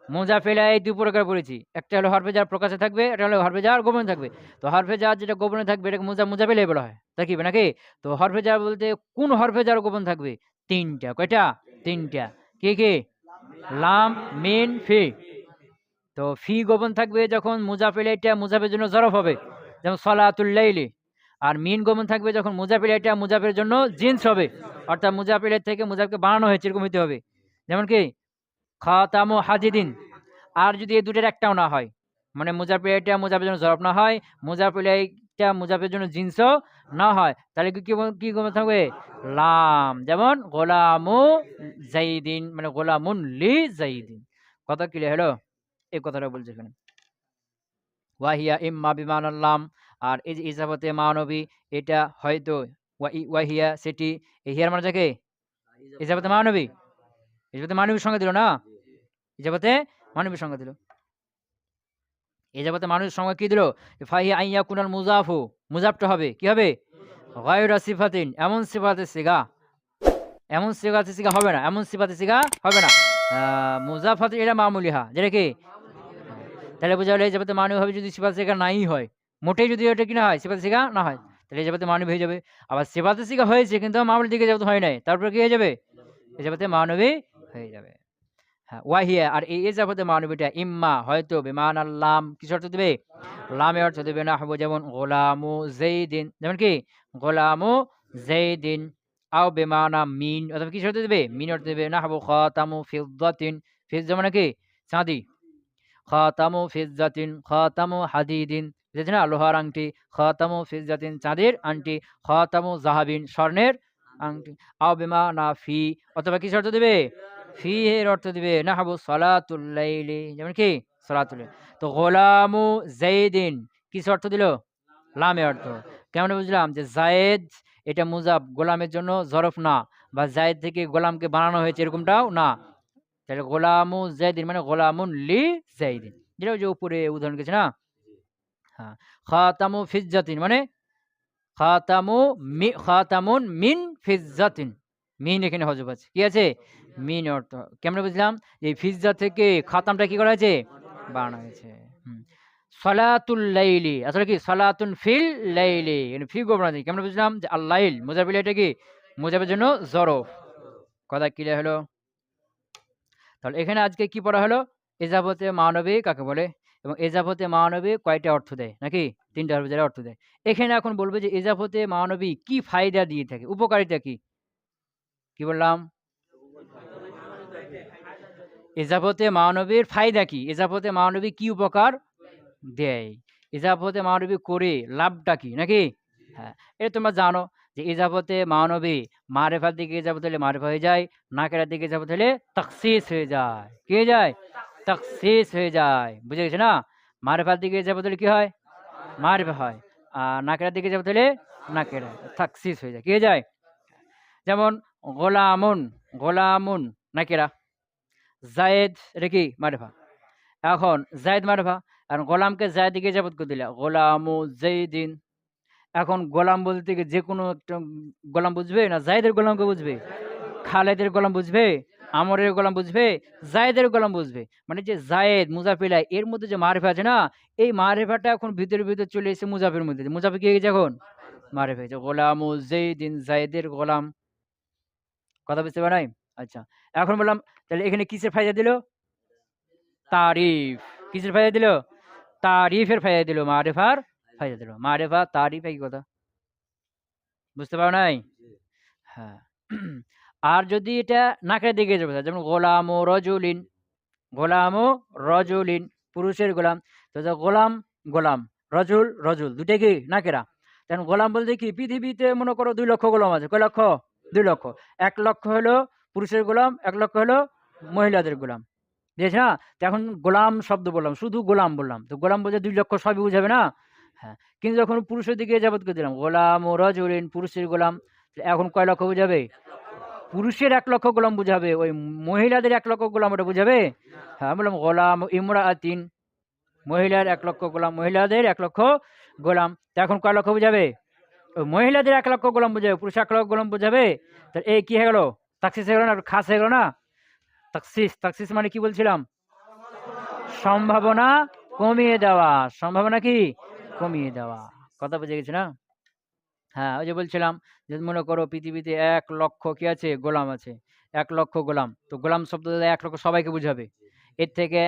মুজাফিলাই দুই প্রকার পড়েছি। একটা হলো হরফে জার প্রকাশে থাকবে, এটা হলো হরফে জার গোপনে থাকবে। তো হরফে জার যেটা গোপনে থাকবে এটাকে মুজাফিলাই বলা হয়। তাকিবে নাকি? তো হরফে জার বলতে কোন হরফে জার গোপন থাকবে? তিনটা। কয়টা? তিনটা। কি কি? লাম, মিন, ফি। তো ফি গোপন থাকবে যখন মুজাফিলাইটা মুজাফের জন্য জরফ হবে, যেমন সলাতুল লাইলি। আর মিন গোপন থাকবে যখন মুজাফিলাইটা মুজাফের জন্য জিন্স হবে, অর্থাৎ মুজাফিলের থেকে মুজাফকে বানানো হয়েছে এরকম হইতে হবে। যেমন কি? খাতামু হাদিদিন। আর যদি এই দুটোর একটাও না হয়, মানে মুজাফিলাইটা মুজাফের জন্য জরফ না হয়, মুজাফিলাইটা মুজাফের জন্য জিন্সও না হয়, তাহলে কি গোপন থাকবে? লাম। যেমন গোলামু জাইদিন মানে গোলামুন লি জাইদিন। কথা ক্লিয়ার হলো? এই কথাটা বলছে এখানে। ওয়াহিয়া ইম্মা বিমানাল লাম। আর এই যে ইজাফতে মানবী এটা হয়তো ওয়াহিয়া সেটি। এই হিয়ার মানে যাকে ইজাফতে মানবী। ইজাফতে মানবীর সংজ্ঞা দিল না? ইজাফতে মানবীর সংজ্ঞা দিল। ইজাফতে মানবীর সংজ্ঞা কি দিল? ফাহিয়া আইয়া কুনাল মুজাফু। মুজাফটা হবে কি হবে? গায়রা সিফাতিন এমন সিফাতে সিগা। এমন সিফাতে সিগা হবে না। এমন সিফাতে সিগা হবে না। মুজাফাত এটা মামুলিহা যেটা কি? তাহলে বোঝা গেল এজাবতে মানবী হবে যদি সিফাত সিগা নাই হয়, মোটেই যদি এটা কি না হয়, সিফাত সিগা না হয়, তাহলে এজাবতে মানবী হয়ে যাবে। আবার সিফাতে সিগা হয়েছে কিন্তু মামলার দিকে এজাবত হয় নাই, তারপর কি হয়ে যাবে, এজাবতে মানবী হয়ে যাবে। হ্যাঁ, ওয়াহিয়া আর এই এজাবতে মানবীটা ইম্মা হয়তো বিমান আল্লাম কিছু অর্থ দেবে, লামে অর্থ দেবে না হবো, যেমন গোলামু জাইদিন, যেমন কি গোলামু জাইদিন, আও বেমানা মিন অথবা কিছু অর্থ দেবে, মিন অর্থ দেবে না হবো খাতামু ফিদ্দাতিন, ফিজ যেমন কি চাঁদি, খাতামু ফিজ্জাতিন, খাতামু হাদিদিন, বুঝেছ না, লোহার আংটি, খাতামু ফিজ্জাতিন চাঁদের আংটি, খাতামু জাহাবিন স্বর্ণের আংটি, আও বিমা না ফি অথবা কিছু অর্থ দিবে, ফি এর অর্থ দিবে না হাবু সালাতুল লাইলি, যেমন কি সালাতুল লাইল। তো গোলামু জাইদিন কিছু অর্থ দিল, লামে অর্থ। কেমন বুঝলাম যে জায়েদ এটা মুজাব, গোলামের জন্য জরফ না, বা জায়েদ থেকে গোলামকে বানানো হয়েছে এরকমটাও না। তাহলে গোলামু জাইদিন মানে গোলামুন লি জাইদিন, যেটা ওই যে উপরে উদাহরণ গেছে না। হ্যাঁ, খাতামু ফিজ্জাতিন মানে খাতামুন মিন ফিজ্জাতিন, মিন এখানে হজব আছে, কি আছে, মিন অর্থ। কেমন বুঝলাম এই ফিজ্জা থেকে খাতামটা কি করা হয়েছে, বানানো হয়েছে। সালাতুল লাইলি আসলে কি সালাতুন ফিল লাইলি, ফি গোবরা নেই। কেমন বুঝলাম যে আল্লাইল মুজাবিল এটা কি মুজাবের জন্য জরফ। কথা ক্লিয়ার হলো? তাহলে এখানে আজকে কি পড়া হলো, এজাবতে মানবী কাকে বলে এবং এজাবতে মানবী কয়টা অর্থ দেয়, নাকি তিনটা অর্থ দেয়। এখানে এখন বলবো যে এজাবতে মানবী কি ফায়দা দিয়ে থাকে, উপকারিতা কি, কি বললাম, এজাবতে মানবীর ফায়দা কি, এজাবতে মানবী কি উপকার দেয়, এজাবতে মানবী করে লাভটা কি, নাকি। হ্যাঁ, এটা তোমরা জানো যে এজাবতে মানবী মারেফার দিকে এজাবত হলে মারেফা হয়ে যায়, নাকেরার দিকে এজাবত হলে তাকসিস হয়ে যায়, কি হয়ে যায়, তাকসিস হয়ে যায়, বুঝে গেছে না। মারেফার দিকে এজাবত হলে কি হয়, মারেফা হয়, আর নাকেরার দিকে এজাবত হলে নাকেরা তাকসিস হয়ে যায়, কি হয়ে যায়। যেমন গোলামুন, গোলামুন নাকেরা, জায়েদ এটা কি মারেফা, এখন জায়েদ মারেফা, আর গোলামকে জায়েদ দিকে এজাবত করে দিলা গোলামু জাইদিন। এখন গোলাম বলতে গিয়ে যে কোনো একটা গোলাম বুঝবে না জায়েদের গোলামকে বুঝবে, খালেদের গোলাম বুঝবে, আমরের গোলাম বুঝবে, জায়েদের গোলাম বুঝবে, মানে যে জায়েদ মুজাফিলা এর মধ্যে যে মারেফা আছে না, এই মারেফাটা এখন ভিতরে ভিতরে চলে এসে মুজাফের মধ্যে, মুজাফে কি হয়ে গেছে এখন মারেফা হয়েছে, গোলামু জাইদিন জায়েদের গোলাম। কথা বুঝতে পারে নাই? আচ্ছা, এখন বললাম তাহলে এখানে কিসের ফায়দা দিল, তারিফ, কিসের ফায়দা দিল, তারিফের ফায়দা দিল, মারেফার ফায়দা দিল, মারেফা তারিফ একই কথা, বুঝতে পারো নাই? হ্যাঁ। আর যদি এটা নাকের দিকে যাবে, যেমন গোলাম ও রজুলিন, গোলাম ও রজুলিন পুরুষের গোলাম, তো গোলাম গোলাম, রজুল রজুল দুটাই কি নাকেরা। তেমন গোলাম বলতে কি পৃথিবীতে মনে করো 2 লক্ষ গোলাম আছে, কয় লক্ষ, 2 লক্ষ, 1 লক্ষ হলো পুরুষের গোলাম, 1 লক্ষ হলো মহিলাদের গোলাম, বুঝেছ না। তো এখন গোলাম শব্দ বললাম, শুধু গোলাম বললাম, তো গোলাম বলতে 2 লক্ষ সবই বুঝাবে না। হ্যাঁ, কিন্তু যখন পুরুষের দিকে যাবত করে দিলাম গোলাম ও রজুলিন পুরুষের গোলাম, এখন কয় লক্ষ বুঝাবে, পুরুষের 1 লক্ষ গোলাম বুঝাবে, ওই মহিলাদের 1 লক্ষ গোলাম ওটা বুঝাবে। হ্যাঁ, বললাম গোলাম ইমরাআতিন, মহিলার 1 লক্ষ গোলাম, মহিলাদের 1 লক্ষ গোলাম, তো এখন কয় লক্ষ বুঝাবে, ওই মহিলাদের 1 লক্ষ গোলাম বুঝাবে, পুরুষ 1 লক্ষ গোলাম বুঝাবে। তো এই কি হয়ে গেল, তাকসিস হয়ে গেল না, খাস হয়ে গেল না। তাকসিস, তাকসিস মানে কি বলছিলাম, সম্ভাবনা কমিয়ে দেওয়া, সম্ভাবনা কি কমিয়ে দেওয়া, কথা বুঝে গেছে না। হ্যাঁ, ওই যে বলছিলাম যে মনে করো পৃথিবীতে 1 লক্ষ কি আছে গোলাম আছে, 1 লক্ষ গোলাম, তো গোলাম শব্দ 1 লক্ষ সবাইকে বুঝাবে। এর থেকে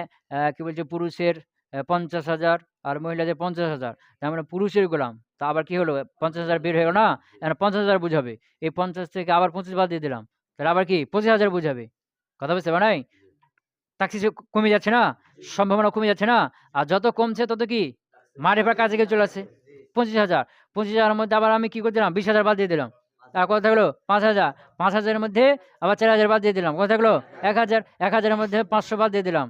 কি বলছে পুরুষের 50,000 আর মহিলাদের 50,000, তার মানে পুরুষের গোলাম, তা আবার কি হলো 50,000 বের হয়ে গেল না, এখন 50,000 বুঝাবে, এই 50 থেকে আবার 25 বাদ দিয়ে দিলাম, তাহলে আবার কি 25,000 বুঝাবে, কথা বুঝতে পারে নাই। তাকসিস কমে যাচ্ছে না, সম্ভাবনা কমে যাচ্ছে না, আর যত কমছে তত কি মারেফার কাছে গিয়ে চলে আসছে। 25,000, 25,000 এর মধ্যে আবার আমি কি করে দিলাম 20,000 বাদ দিয়ে দিলাম, আর কত থাকলো 5,000, 5,000 এর মধ্যে আবার 4,000 বাদ দিয়ে দিলাম, কত থাকলো 1,000, 1,000 এর মধ্যে 500 বাদ দিয়ে দিলাম,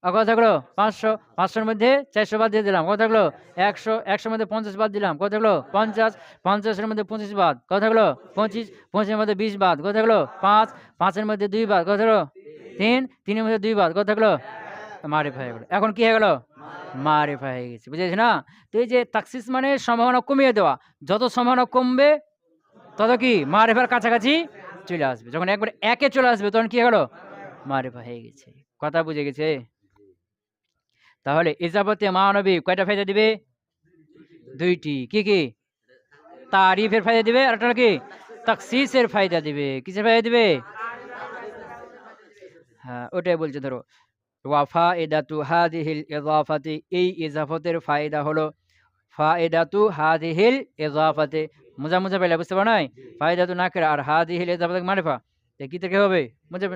আর কত থাকলো 500, 500 এর মধ্যে 400 বাদ দিয়ে দিলাম, কত থাকলো 100, 100 এর মধ্যে 50 বাদ দিলাম, কত থাকলো 50, 50 এর মধ্যে 25 বাদ, কত থাকলো 25, 25 এর মধ্যে 20 বাদ, কত থাকলো 5, 5 এর মধ্যে 2 বাদ, কত থাকলো 3, 3 এর মধ্যে 2 বাদ, কত থাকলো মারিফা হয়ে গেল। এখন কি হয়ে গেল, মারিফা হয়ে গেছে, বুঝেছ না। তো এই যে তাকসিস মানে সম্ভাবনা কমিয়ে দেওয়া, যত সম্ভাবনা কমবে তত কি মারিফার কাছাকাছি চলে আসবে, যখন একবার একে চলে আসবে তখন কি হয়ে গেল মারিফা হয়ে গেছে, কথা বুঝে গেছে। তাহলে ইজাফতে মানবী কয়টা ফায়দা দিবে? দুইটি। কি কি? তারিফের ফায়দা দিবে, আর একটা কি তাকসিসের ফায়দা দিবে। কিসের ফায়দা দিবে? হ্যাঁ, ওটাই বলছে। ধরো ওয়া ফায়দাতু হাযিহিল ইযাফাতি, এই ইজাফতের ফায়দা হলো ফায়দাতু হাযিহিল ইযাফাতি, মুজা মুজা পেলে বুঝতে পারো নাই? ফায়দাতু নাকিরা আর হাযিহিল ইযাফাতি মারিফা, কি থেকে হবে? মুজা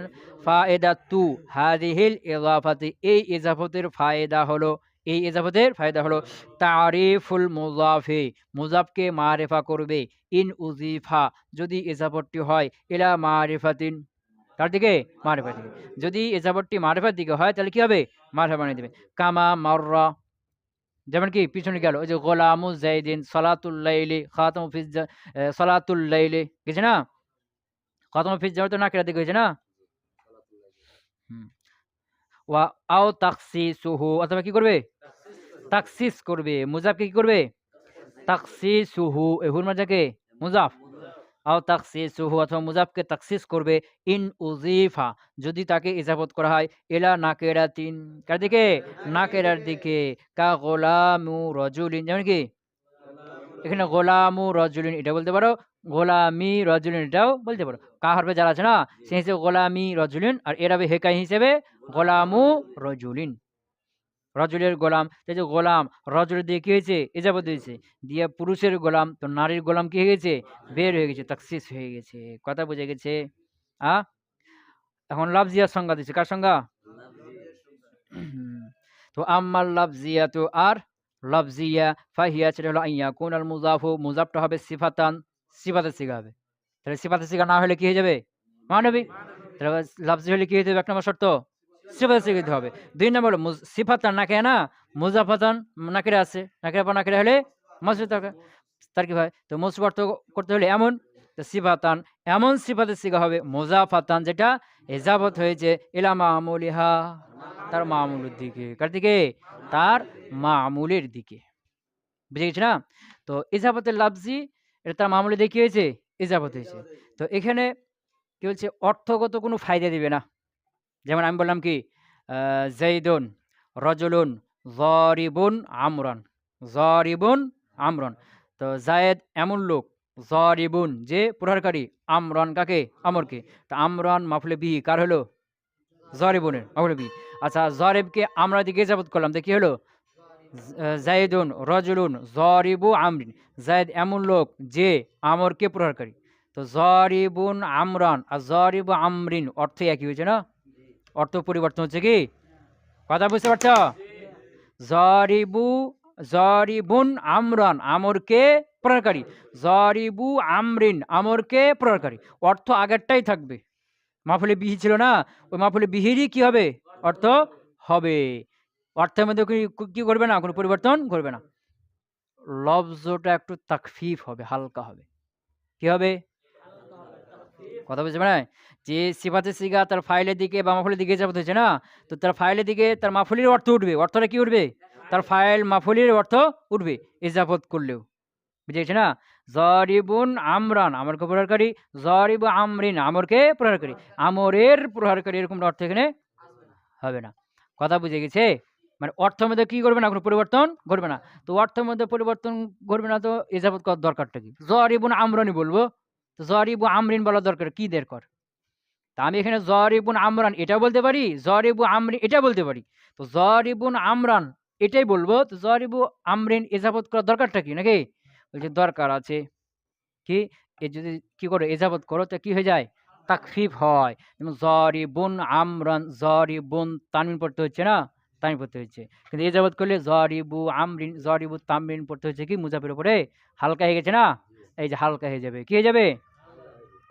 ফায়দাতু হাযিহিল ইযাফাতি, এই ইজাফতের ফায়দা হলো, এই ইজাফতের ফায়দা হলো তারিফুল মুযাফি, মুযাফকে মারিফা করবে, ইন উযিফা, যদি ইজাফতটি হয় ইলা মারিফাতিন, তার দিকে মারিফার দিকে, যদি ইজাফতটি মারিফার দিকে হয় তাহলে কি হবে? মারিফা বানিয়ে দেবে। কামা মাররা, যেমন কি পিছনে গেল, ওই যে গোলামু জাইদিন সালাতুল লাইলি খাতামু ফিজ সালাতুল লাইলি গেছে না? খাতামু ফিজ তো নাকিরা দিকে হয়েছে না? হুম। ওয়া আও তাখসিসুহু, অথবা কি করবে? তাকসিস করবে। মুজাফকে কি করবে? তাকসিসুহু, এই হুর মাজাকে মুজাফ, আও তাকসিসুহু, অথবা মুজাফকে তাকসিস করবে, ইন উযিফা, যদি তাকে ইজাফত করা হয় ইলা নাকিরাতিন, কার দিকে? নাকিরার দিকে। কা গোলামু রাজুলিন, যেমন কি এখানে গোলামু রাজুলিন এটা বলতে পারো, গোলামি রাজুলিন এটাও বলতে পারো। কা হরফে যারা আছে না, সে হিসেবে গোলামি রাজুলিন, আর এরাবে হেকাই হিসেবে গোলামু রাজুলিন, রজুলের গোলাম। এই যে গোলাম রজুলের দিয়ে কি হয়েছে? ইজাফত হয়েছে, দিয়ে পুরুষের গোলাম, তো নারীর গোলাম কি হয়ে গেছে? বের হয়ে গেছে, তাকসিস হয়ে গেছে। কথা বুঝে গেছে? আ এখন লাফজিয়ার সংজ্ঞা দিচ্ছে, কার সংজ্ঞা? তো আম্মাল লাফজিয়াতু, আর লাফজিয়া ফাহিয়া সেটা হলো আইয়া কুনাল মুজাফু, মুজাফটা হবে সিফাতান, সিফাতের সিগা হবে। তাহলে সিফাতের সিগা না হলে কি হয়ে যাবে? মানবী। তাহলে লাফজি হলে কি হতে হবে? এক নম্বর শর্ত সিফাতের সিগা দিতে হবে। দুই নম্বর হলো সিফাতান নাকিরা না, মুজাফাতান নাকিরা আছে, নাকিরা পর নাকিরা হলে মসজিদ তার কি হয়? তো মসজিদ অর্থ করতে হলে এমন, তো সিফাতান এমন সিফাতের সিগা হবে, মুজাফাতান যেটা ইজাফত হয়েছে ইলা মামুলিহা, তার মামুলের দিকে। কার দিকে? তার মামুলের দিকে। বুঝে গেছি না? তো ইজাফতের লাফজি, এটা তার মামুলের দিকে কি হয়েছে? ইজাফত হয়েছে। তো এখানে কি বলছে? অর্থগত কোনো ফায়দা দিবে না। যেমন আমি বললাম কি জাইদুন রজুলুন জরিবুন আমরান, জরিবুন আমরন, তো জায়েদ এমন লোক, জরিবুন যে প্রহারকারী, আমরন কাকে? আমরকে। তো আমরন মাফুলে বিহি কার হলো? জরিবুনের মাফুলে বিহি। আচ্ছা, জরিবকে আমরা দিকে ইজাফত করলাম, তো কি হলো? জাইদুন রজুলুন জরিবু আমরিন, জায়েদ এমন লোক যে আমরকে প্রহারকারী। তো জরিবুন আমরান আর জরিবু আমরিন অর্থ একই হয়েছে না? অর্থ পরিবর্তন হচ্ছে কি? কথা বুঝতে পারছ? জরিবু, জরিবুন আমরান আমরকে প্রহারকারী, জরিবু আমরিন আমরকে প্রহারকারী, অর্থ আগেরটাই থাকবে। মাফুলে বিহি ছিল না, ওই মাফুলে বিহিরই কি হবে? অর্থ হবে। অর্থের মধ্যে কি করবে না? কোনো পরিবর্তন করবে না। লফজটা একটু তাকফিফ হবে, হালকা হবে। কি হবে? কথা বুঝতে পারে? যে সিফাতে সিগা তার ফাইলের দিকে বা মাফুলের দিকে ইজাফত হয়েছে না, তো তার ফাইলের দিকে তার মাফুলির অর্থ উঠবে। অর্থটা কি উঠবে? তার ফাইল মাফুলির অর্থ উঠবে ইজাফত করলেও। বুঝে গেছে না? জরিবুন আমরান আমরকে প্রহারকারী, জরিবু আমরিন আমরকে প্রহারকারী, আমরের প্রহারকারী, এরকম অর্থ এখানে হবে না। কথা বুঝে গেছে? মানে অর্থের মধ্যে কি করবে না? কোনো পরিবর্তন ঘটবে না। তো অর্থের মধ্যে পরিবর্তন ঘটবে না, তো ইজাফত করার দরকারটা কি? জরিবুন আমরানি বলবো, তো জরিবু আমরিন বলার দরকার কি? দরকার? তা আমি এখানে জরিবুন আমরান এটাও বলতে পারি, জরিবু আমরিন এটা বলতে পারি। তো জরিবুন আমরান এটাই বলবো, তো জরিবু আমরিন ইজাফত করার দরকারটা কি? নাকি বলছে দরকার আছে। কি? এ যদি কি করে ইজাফত করো তো কি হয়ে যায়? তাকফিফ হয়। যেমন জরিবুন আমরান, জরিবুন তানবিন পড়তে হচ্ছে না? তানবিন পড়তে হচ্ছে। কিন্তু ইজাফত করলে জরিবু আমরিন, জরিবু তামরিন পড়তে হচ্ছে কি? মুজাফের উপরে হালকা হয়ে গেছে না? এই যে হালকা হয়ে যাবে। কি হয়ে যাবে?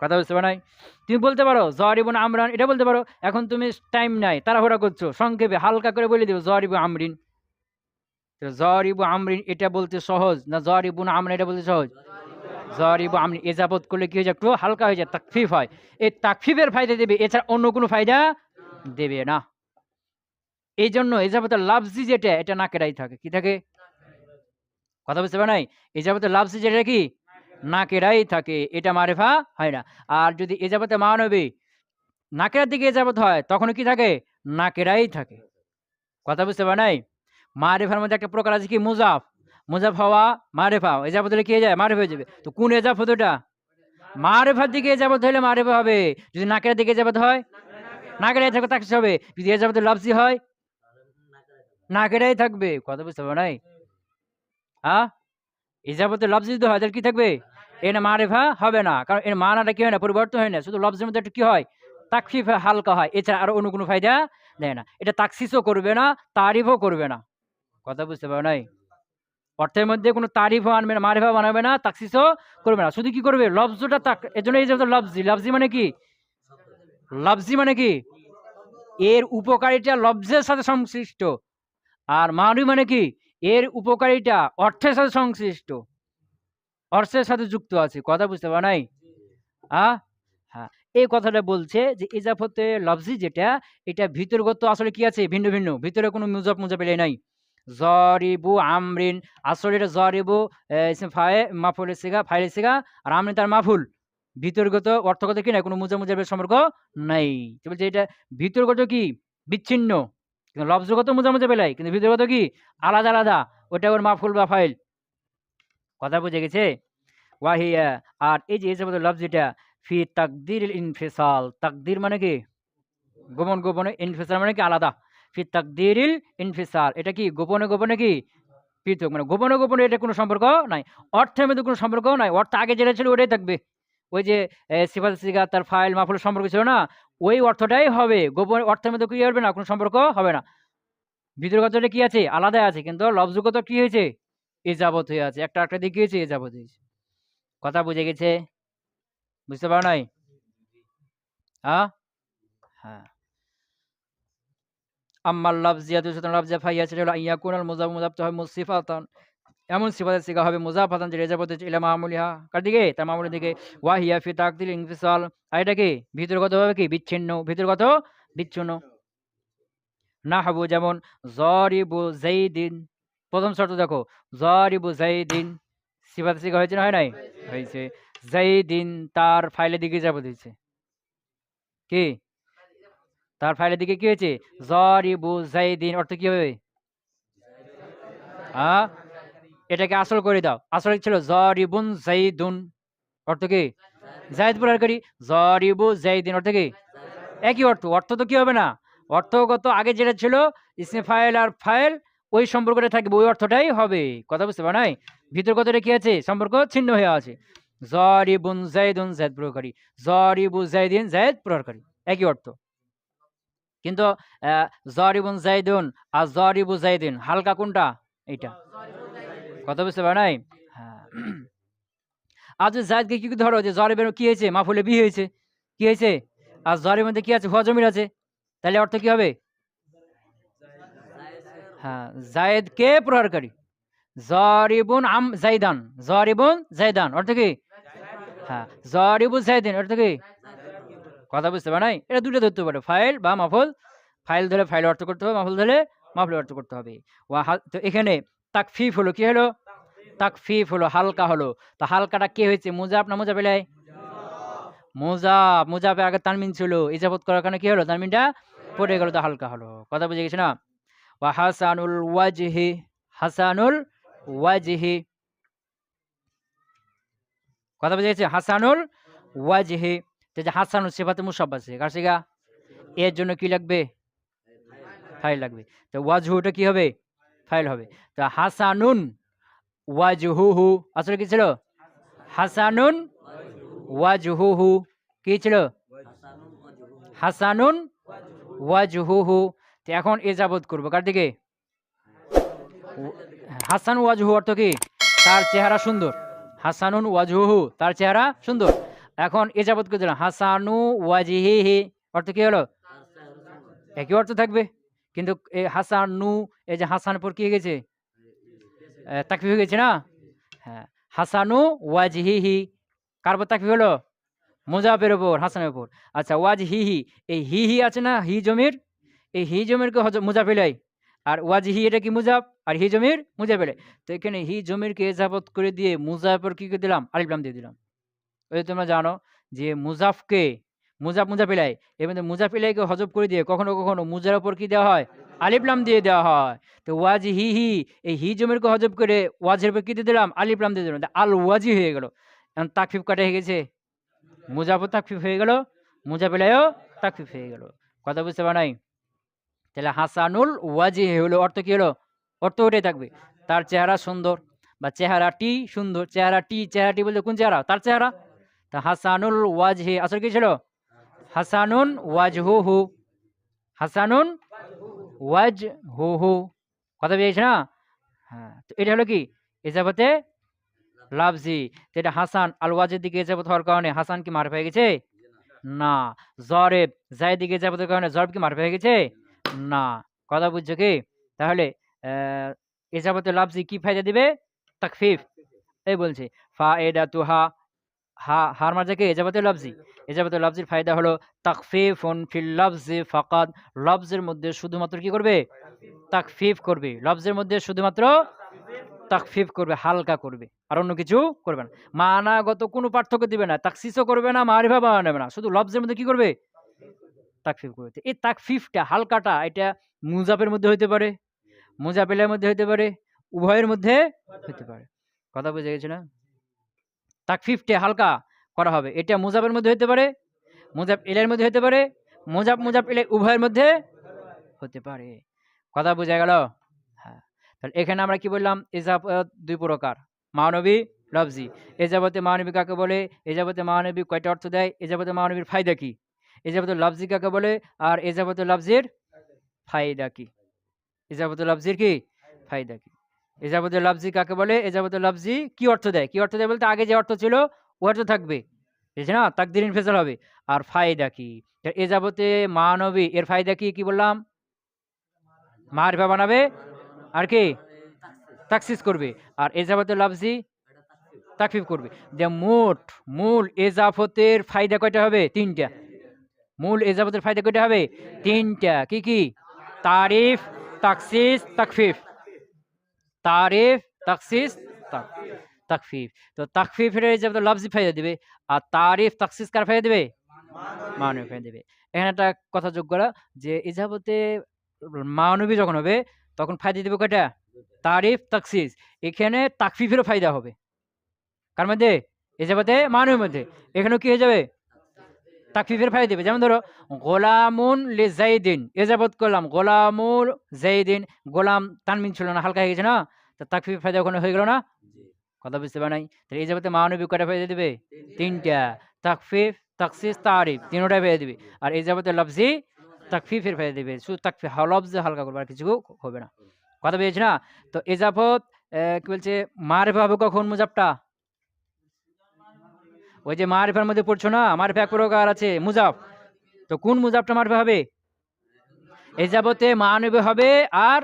কথা বুঝতে পারো নাই? তুমি বলতে পারো জরিবুন আমরান এটা বলতে পারো। এখন তুমি টাইম নাই, তাড়াহুড়া করছো, সংক্ষেপে হালকা করে বলে দিবে জরিবু আমরিন। জরিবু আমরিন এটা বলতে সহজ না জরিবুন আমরিন এটা বলতে সহজ? জরিবু আমরিন ইজাফত করলে কি হয়ে যায়? একটু হালকা হয়ে যায়, তাকফিফ হয়। এই তাকফিফের ফায়দা দেবে, এছাড়া অন্য কোনো ফায়দা দেবে না। এই জন্য ইজাফতের লাফজি যেটা, এটা নাকেরাই থাকে। কি থাকে? কথা বুঝতে পারো নাই? ইজাফতের লাফজি যেটা কি নাকেরাই থাকে, এটা মারিফা হয় না। আর যদি ইজাফতে মানবী নাকেরার দিকে ইজাফত হয় তখন কি থাকে? নাকেরাই থাকে। কথা বুঝতে পারো নাই? মারিফার মধ্যে একটা প্রকার আছে কি মুজাফ, মুজাফ হওয়া মারিফা, এজাফত হলে কি হয়ে যায়? মারিফা হয়ে যাবে। তো কোন এজাফত ওটা? মারিফার দিকে এজাফত হলে মারিফা হবে। যদি নাকের দিকে এজাফত হয় নাকেরাই থাকবে, তাকসিস হবে। যদি এজাফত লফজি হয় নাকেরাই থাকবে। কথা বুঝতে পারো নাই? হ্যাঁ, ইজাফতে লফজি যদি হয় তাহলে কি থাকবে? এর মারিফা হবে না, কারণ এর মানাটা কি হয় না, পরিবর্তন হয় না। শুধু লফজের মধ্যে একটু কি হয়? তাকফিফ হালকা হয়, এছাড়া আরো অন্য কোনো ফায়দা দেয় না। এটা তাকসিসও করবে না, তারিফও করবে না। কথা বুঝতে পারো নাই? অর্থের মধ্যে কোনো তারিফও আনবে না, মারিফা বানাবে না, তাকসিসও করবে না। শুধু কি করবে? লফজটা তাক, এর জন্য এই যে লফজি, লফজি মানে কি? লফজি মানে কি? এর উপকারিতা লফজের সাথে সংশ্লিষ্ট। আর মানি মানে কি? এর উপকারিতা অর্থের সাথে সংশ্লিষ্ট, অর্থের সাথে যুক্ত আছে। কথা বুঝতে পারো নাই? হ্যাঁ, হ্যাঁ, এই কথাটা বলছে যে ইজাফতে লফজি যেটা, এটা ভিতরগত আসলে কি আছে? ভিন্ন ভিন্ন, ভিতরে কোনো মুজাফ মুজাফিলে নাই। জরিবু আমরিন, আসলে এটা জরিবু ইসম ফায়ে মাফুলের সিগা, ফাইলের সিগা, আর আমরিন তার মাফুল। ভিতরগত অর্থগত কি নাই, কোনো মুজা মুজাফের সম্পর্ক নাই। তো বলছে এটা ভিতরগত কি? বিচ্ছিন্ন। কিন্তু লফজগত মুজা মুজাফিলাই, কিন্তু ভিতরগত কি? আলাদা আলাদা। ওটা ওর মাফুল বা ফাইল। কথা বুঝে গেছে? ওয়াহিয়া, আর এই যে ইজাফতে লফজিটা ফি তাকদিরিল ইনফিসাল, তাকদির মানে কি? গোপন গোপনে, ইনফিসাল মানে কি? আলাদা। ফি তাকদিরিল ইনফিসাল, এটা কি? গোপনে গোপনে কি? পৃথক, মানে গোপনে গোপনে এটা কোনো সম্পর্ক নাই। অর্থের মধ্যে কোনো সম্পর্ক নাই। অর্থ আগে যেটা ছিল ওটাই থাকবে। ওই যে সিফাত সিগা তার ফাইল মাফুলের সম্পর্ক ছিল না, ওই অর্থটাই হবে। গোপন অর্থের মধ্যে কি হবে না, কোনো সম্পর্ক হবে না। ভিতরগতটা কি আছে? আলাদা আছে, কিন্তু লফজগত কি হয়েছে? ইজাবত হয়ে আছে। একটা একটা দিক হয়েছে, ইজাবত হয়েছে। কথা বুঝে গেছে? বুঝতে পারো নাই? হ্যাঁ, হ্যাঁ। আম্মাল লাফজিয়াতু, সুতরাং লাফজিয়া ফাইয়া সেটা হলো ইয়াকুনাল মুজাফ, মুজাফ তো হয় মুসিফাতান, এমন সিফাতের সিগা হবে মুজাফাতান যেটা ইজাফত হচ্ছে ইলা মামুলিহা, কার দিকে? তার মামুলের দিকে। ওয়াহিয়া ফি তাকদিল ইনফিসাল, আর এটা কি? ভিতরগত ভাবে কি? বিচ্ছিন্ন, ভিতরগত বিচ্ছিন্ন। নাহবু যেমন জরিবু যাইদিন, প্রথম শর্ত দেখো, জরিবু যাইদিন, সিফাতের সিগা হয়েছে না হয় নাই? হয়েছে। যাইদিন তার ফাইলের দিকে ইজাফত হয়েছে। কি? তার ফাইলের দিকে কি হয়েছে? জরিবু যাইদিন, অর্থ কি হবে? হ্যাঁ, এটাকে আসল করে দাও। আসল ছিল জরিবুন যাইদুন, অর্থ কি? জায়েদ প্রহারকারী। জরিবু যাইদিন, অর্থ কি? একই অর্থ। অর্থ তো কি হবে না? অর্থগত আগে যেটা ছিল ইসমে ফাইল আর ফাইল, ওই সম্পর্কটা থাকবে, ওই অর্থটাই হবে। কথা বুঝতে পারো নাই? ভিতরগতটা কি আছে? সম্পর্ক ছিন্ন হয়ে আছে। জরিবুন যাইদুন, জায়েদ প্রহারকারী। জরিবু যাইদিন, জায়েদ প্রহারকারী, একই অর্থ। কিন্তু জরিবুন যাইদুন আর জরিবু যাইদিন, হালকা কোনটা? এইটা। কথা বুঝতে পারো নাই? হ্যাঁ। আর যদি জায়েদকে কি ধরো যে জরিবের কি হয়েছে? মাফুলে বি হয়েছে। কি হয়েছে? আর জরের মধ্যে কি আছে? হুয়া জমির আছে। তাহলে অর্থ কি হবে? হ্যাঁ, জায়েদ কে প্রহারকারী। জরিবুন আম জাইদান, জরিবুন জাইদান, অর্থ কি? হ্যাঁ, জরিবু জাইদিন, অর্থ কি? কথা বুঝতে পারো নাই? এটা দুটো ধরতে পারে, ফাইল বা মাফুল। ফাইল ধরে ফাইল অর্থ করতে হবে, মাফুল ধরে মাফুল অর্থ করতে হবে। তো এখানে তাকফিফ হলো, কি হলো? তাকফিফ হলো, হালকা হলো। তো হালকাটা কে হয়েছে? মুজাফ না মুজাফিলাই? মুজাফ, মুজাফের আগে তানমিন ছিল, ইজাফত করার কারণে কি হলো? তানমিনটা পড়ে গেল, তো হালকা হলো। কথা বুঝে গেছে না? ওয়া হাসানুল ওয়াজহি, হাসানুল ওয়াজহি, কথা বুঝে গেছে? হাসানুল ওয়াজহি। তো যে হাসানুল সিফাতে মুসাব্বা আছে, কার সিগা? এর জন্য কি লাগবে? ফাইল লাগবে। তো ওয়াজহুটা কি হবে? ফাইল হবে। তো হাসানুন ওয়াজহুহু, আসলে কি ছিল? হাসানুন ওয়াজহুহু, কি ছিল? হাসানুন ওয়াজহুহু। তো এখন ইজাবত করব কার দিকে? হাসান ওয়াজহু অর্থ কি? তার চেহারা সুন্দর। হাসানুন ওয়াজহুহু, তার চেহারা সুন্দর। এখন ইজাবত করে দিলাম হাসানু ওয়াজিহিহি, অর্থ কি হলো? একই অর্থ থাকবে। কিন্তু এই হাসানু, এই যে হাসান পর কি হয়ে গেছে? তাকফির হয়ে গেছে না? হ্যাঁ, হাসানু ওয়াজহিহি, কার উপর তাকফির হলো? মুজাফের উপর, হাসানের উপর। আচ্ছা, ওয়াজহিহি, এই হি হি আছে না, হি জমির, এই হি জমিরকে মুজাফিলাই, আর ওয়াজহি এটা কি? মুজাফ, আর হি জমির মুজাফিলাই। তো এখানে হি জমিরকে ইজাফত করে দিয়ে মুজাফের কি করে দিলাম? আলিফ লাম দিয়ে দিলাম। ওই তোমরা জানো যে মুজাফকে মুজাফ মুজাফ ইলাই, এর মধ্যে মুজাফ ইলাইকে হজব করে দিয়ে কখনো কখনো মুজার উপর কি দেওয়া হয়, আলিফ লাম দিয়ে দেওয়া হয়। তো ওয়াজি হি হি, এই হি জমিরকে হজব করে ওয়াজের উপর কি দিয়ে দিলাম, আলিফ লাম দিয়ে দিলাম, আল ওয়াজি হয়ে গেল। এখন তাকফিফ কাটা হয়ে গেছে, মুজাফও তাকফিফ হয়ে গেল, মুজাফ ইলাইও তাকফিফ হয়ে গেল। কথা বুঝতে পারা নাই? তাহলে হাসানুল ওয়াজি হলো অর্থ কি হলো, অর্থ ওটাই থাকবে, তার চেহারা সুন্দর বা চেহারাটি সুন্দর। চেহারাটি বলতে কোন চেহারা, তার চেহারা। তা হাসানুল ওয়াজহি আসলে কি ছিল, হাসানুন ওয়াজহুহু, হাসানুন ওয়াজহুহু। কথা পেয়েছে না? হ্যাঁ, তো এটা হলো কি ইজাফতে লাফজি। তো এটা হাসান আল ওয়াজের দিকে ইজাফত হওয়ার কারণে হাসান কি মারফা হয়ে গেছে? না। জরেব জায়ের দিকে ইজাফতের কারণে জরব কি মারফা হয়ে গেছে? না। কথা বুঝছো কি? তাহলে ইজাফতে লাফজি কি ফায়দা দিবে? তাকফিফ। এই বলছে ফায়দাতুহা, হার মাঝে কি ইজাফতে লাফজি, ইজাফতে লাফজির ফায়দা হলো তাকফিফুন ফিল লাফজি ফাকাত, লফজের মধ্যে শুধুমাত্র কি করবে, তাকফিফ করবে, লফজের মধ্যে শুধুমাত্র তাকফিফ করবে, হালকা করবে, আর অন্য কিছু করবে না। মানাগত কোনো পার্থক্য দিবে না, তাকসিসও করবে না, মারিফা বানাবে না, শুধু লফজের মধ্যে কি করবে, তাকফিফ করবে। এই তাকফিফটা হালকাটা এটা মুজাফের মধ্যে হইতে পারে, মুজাফিলের মধ্যে হইতে পারে, উভয়ের মধ্যে হইতে পারে। কথা বুঝে গেছে না? তাকফিফটা হালকা করা হবে, এটা মুজাফের মধ্যে হইতে পারে, মুজাফ ইলাইর মধ্যে হইতে পারে, মুজাফ ইলাই উভয়ের মধ্যে হতে পারে। কথা বোঝা গেল? হ্যাঁ। তাহলে এখানে আমরা কি বললাম, ইজাফত দুই প্রকার, মানবী লফজি। এজাবতে মানবী কাকে বলে, এজাবতে মানবী কয়টা অর্থ দেয়, এজাবতে মানবীর ফায়দা কি, এজাবতে লফজি কাকে বলে, আর এজাবতে লফজির ফায়দা কি, এজাবতে লফজির কি ফায়দা কি, এজাবতে লফজি কাকে বলে, এজাবতে লফজি কি অর্থ দেয়, কি অর্থ দেয় বলতে আগে যে অর্থ ছিল ও অর্থ থাকবে, বুঝছে না, তাকদির ইনফেসাল হবে। আর ফায়দা কি, এজাবতে মানবী এর ফায়দা কি, কি বললাম, মারিফা বানাবে, আর কি তাকসিস করবে, আর এজাফতে লাফজি তাকফিফ করবে। যে মূল এজাফতের ফায়দা কয়টা হবে, তিনটা। মূল এজাফতের ফায়দা কয়টা হবে, তিনটা। কি কি? তারিফ, তাকসিস, তাকফিফ। তারিফ, তাকসিস, তাকফিফ। তো তাকফিফের এজাফতে লাফজি ফায়দা দিবে, আর তারিফ তাকসিস কার ফায়দা দিবে, মানবী ফায়দা দিবে। এখানে একটা কথা যোগ করা, যে এজাফতে মানবী যখন হবে তখন ফায়দা দিবে কয়টা, তারিফ, তাকসিস। এখানে তাকফিফেরও ফায়দা হবে, কার মধ্যে, এজাফতে মানবীর মধ্যে। এখানেও কি হয়ে যাবে, তাকফিফের ফায়দা দিবে। যেমন ধরো গোলামুন লি জাইদিন, এজাফত করলাম গোলামুল জাইদিন, গোলাম তানমিন ছিল না, হালকা হয়ে গেছে না, তো তাকফিফের ফায়দা ওখানে হয়ে গেল না। কথা বুঝতে পারা নাই? তাহলে এজাফতে মানবী কয়টা ফায়দা দিবে, তিনটা। তাকফিফ, তাকসিস, তারিফ, তিনটাই ফায়দা দিবে। আর এজাফতে লফজি তাকফিফের ফায়দা দিবে, শুধু তাকফিফ লফজে হালকা করবে, আর কিছু হবে না। কথা পেয়েছি না? তো এজাফত কি বলছে, মারিফা হবে কখন, মুজাফটা, ওই যে মারিফার মধ্যে পড়ছো না, মারিফা এক প্রকার আছে মুজাফ, তো কোন মুজাফটা মারিফা হবে, এজাবতে মানবী হবে, আর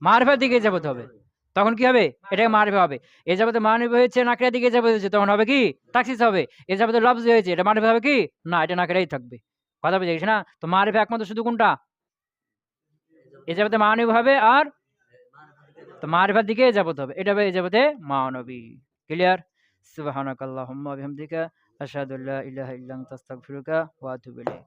মারিফার দিকে এজাবত হবে, তখন কি হবে, এটা মারিফা হবে। এজাবতে মানবী হয়েছে, নাকিরার দিকে এজাবত হয়েছে, তখন হবে কি, তাকসিস হবে। এজাবতে লফজি হয়েছে, এটা মারিফা হবে কি, না, এটা নাকিরাই থাকবে। কথা বুঝে গেছে না? তো মারিফা একমাত্র শুধু কোনটা, এজাবতে মানবী হবে, আর তো মারিফার দিকে এজাবত হবে, এটা হবে এজাবতে মানবী। ক্লিয়ার? সুবহানাকাল্লাহুম্মা ওয়া বিহামদিকা আশহাদু আল্লা ইলাহা ইল্লা আনতা আস্তাগফিরুকা ওয়া আতুবু ইলাইক।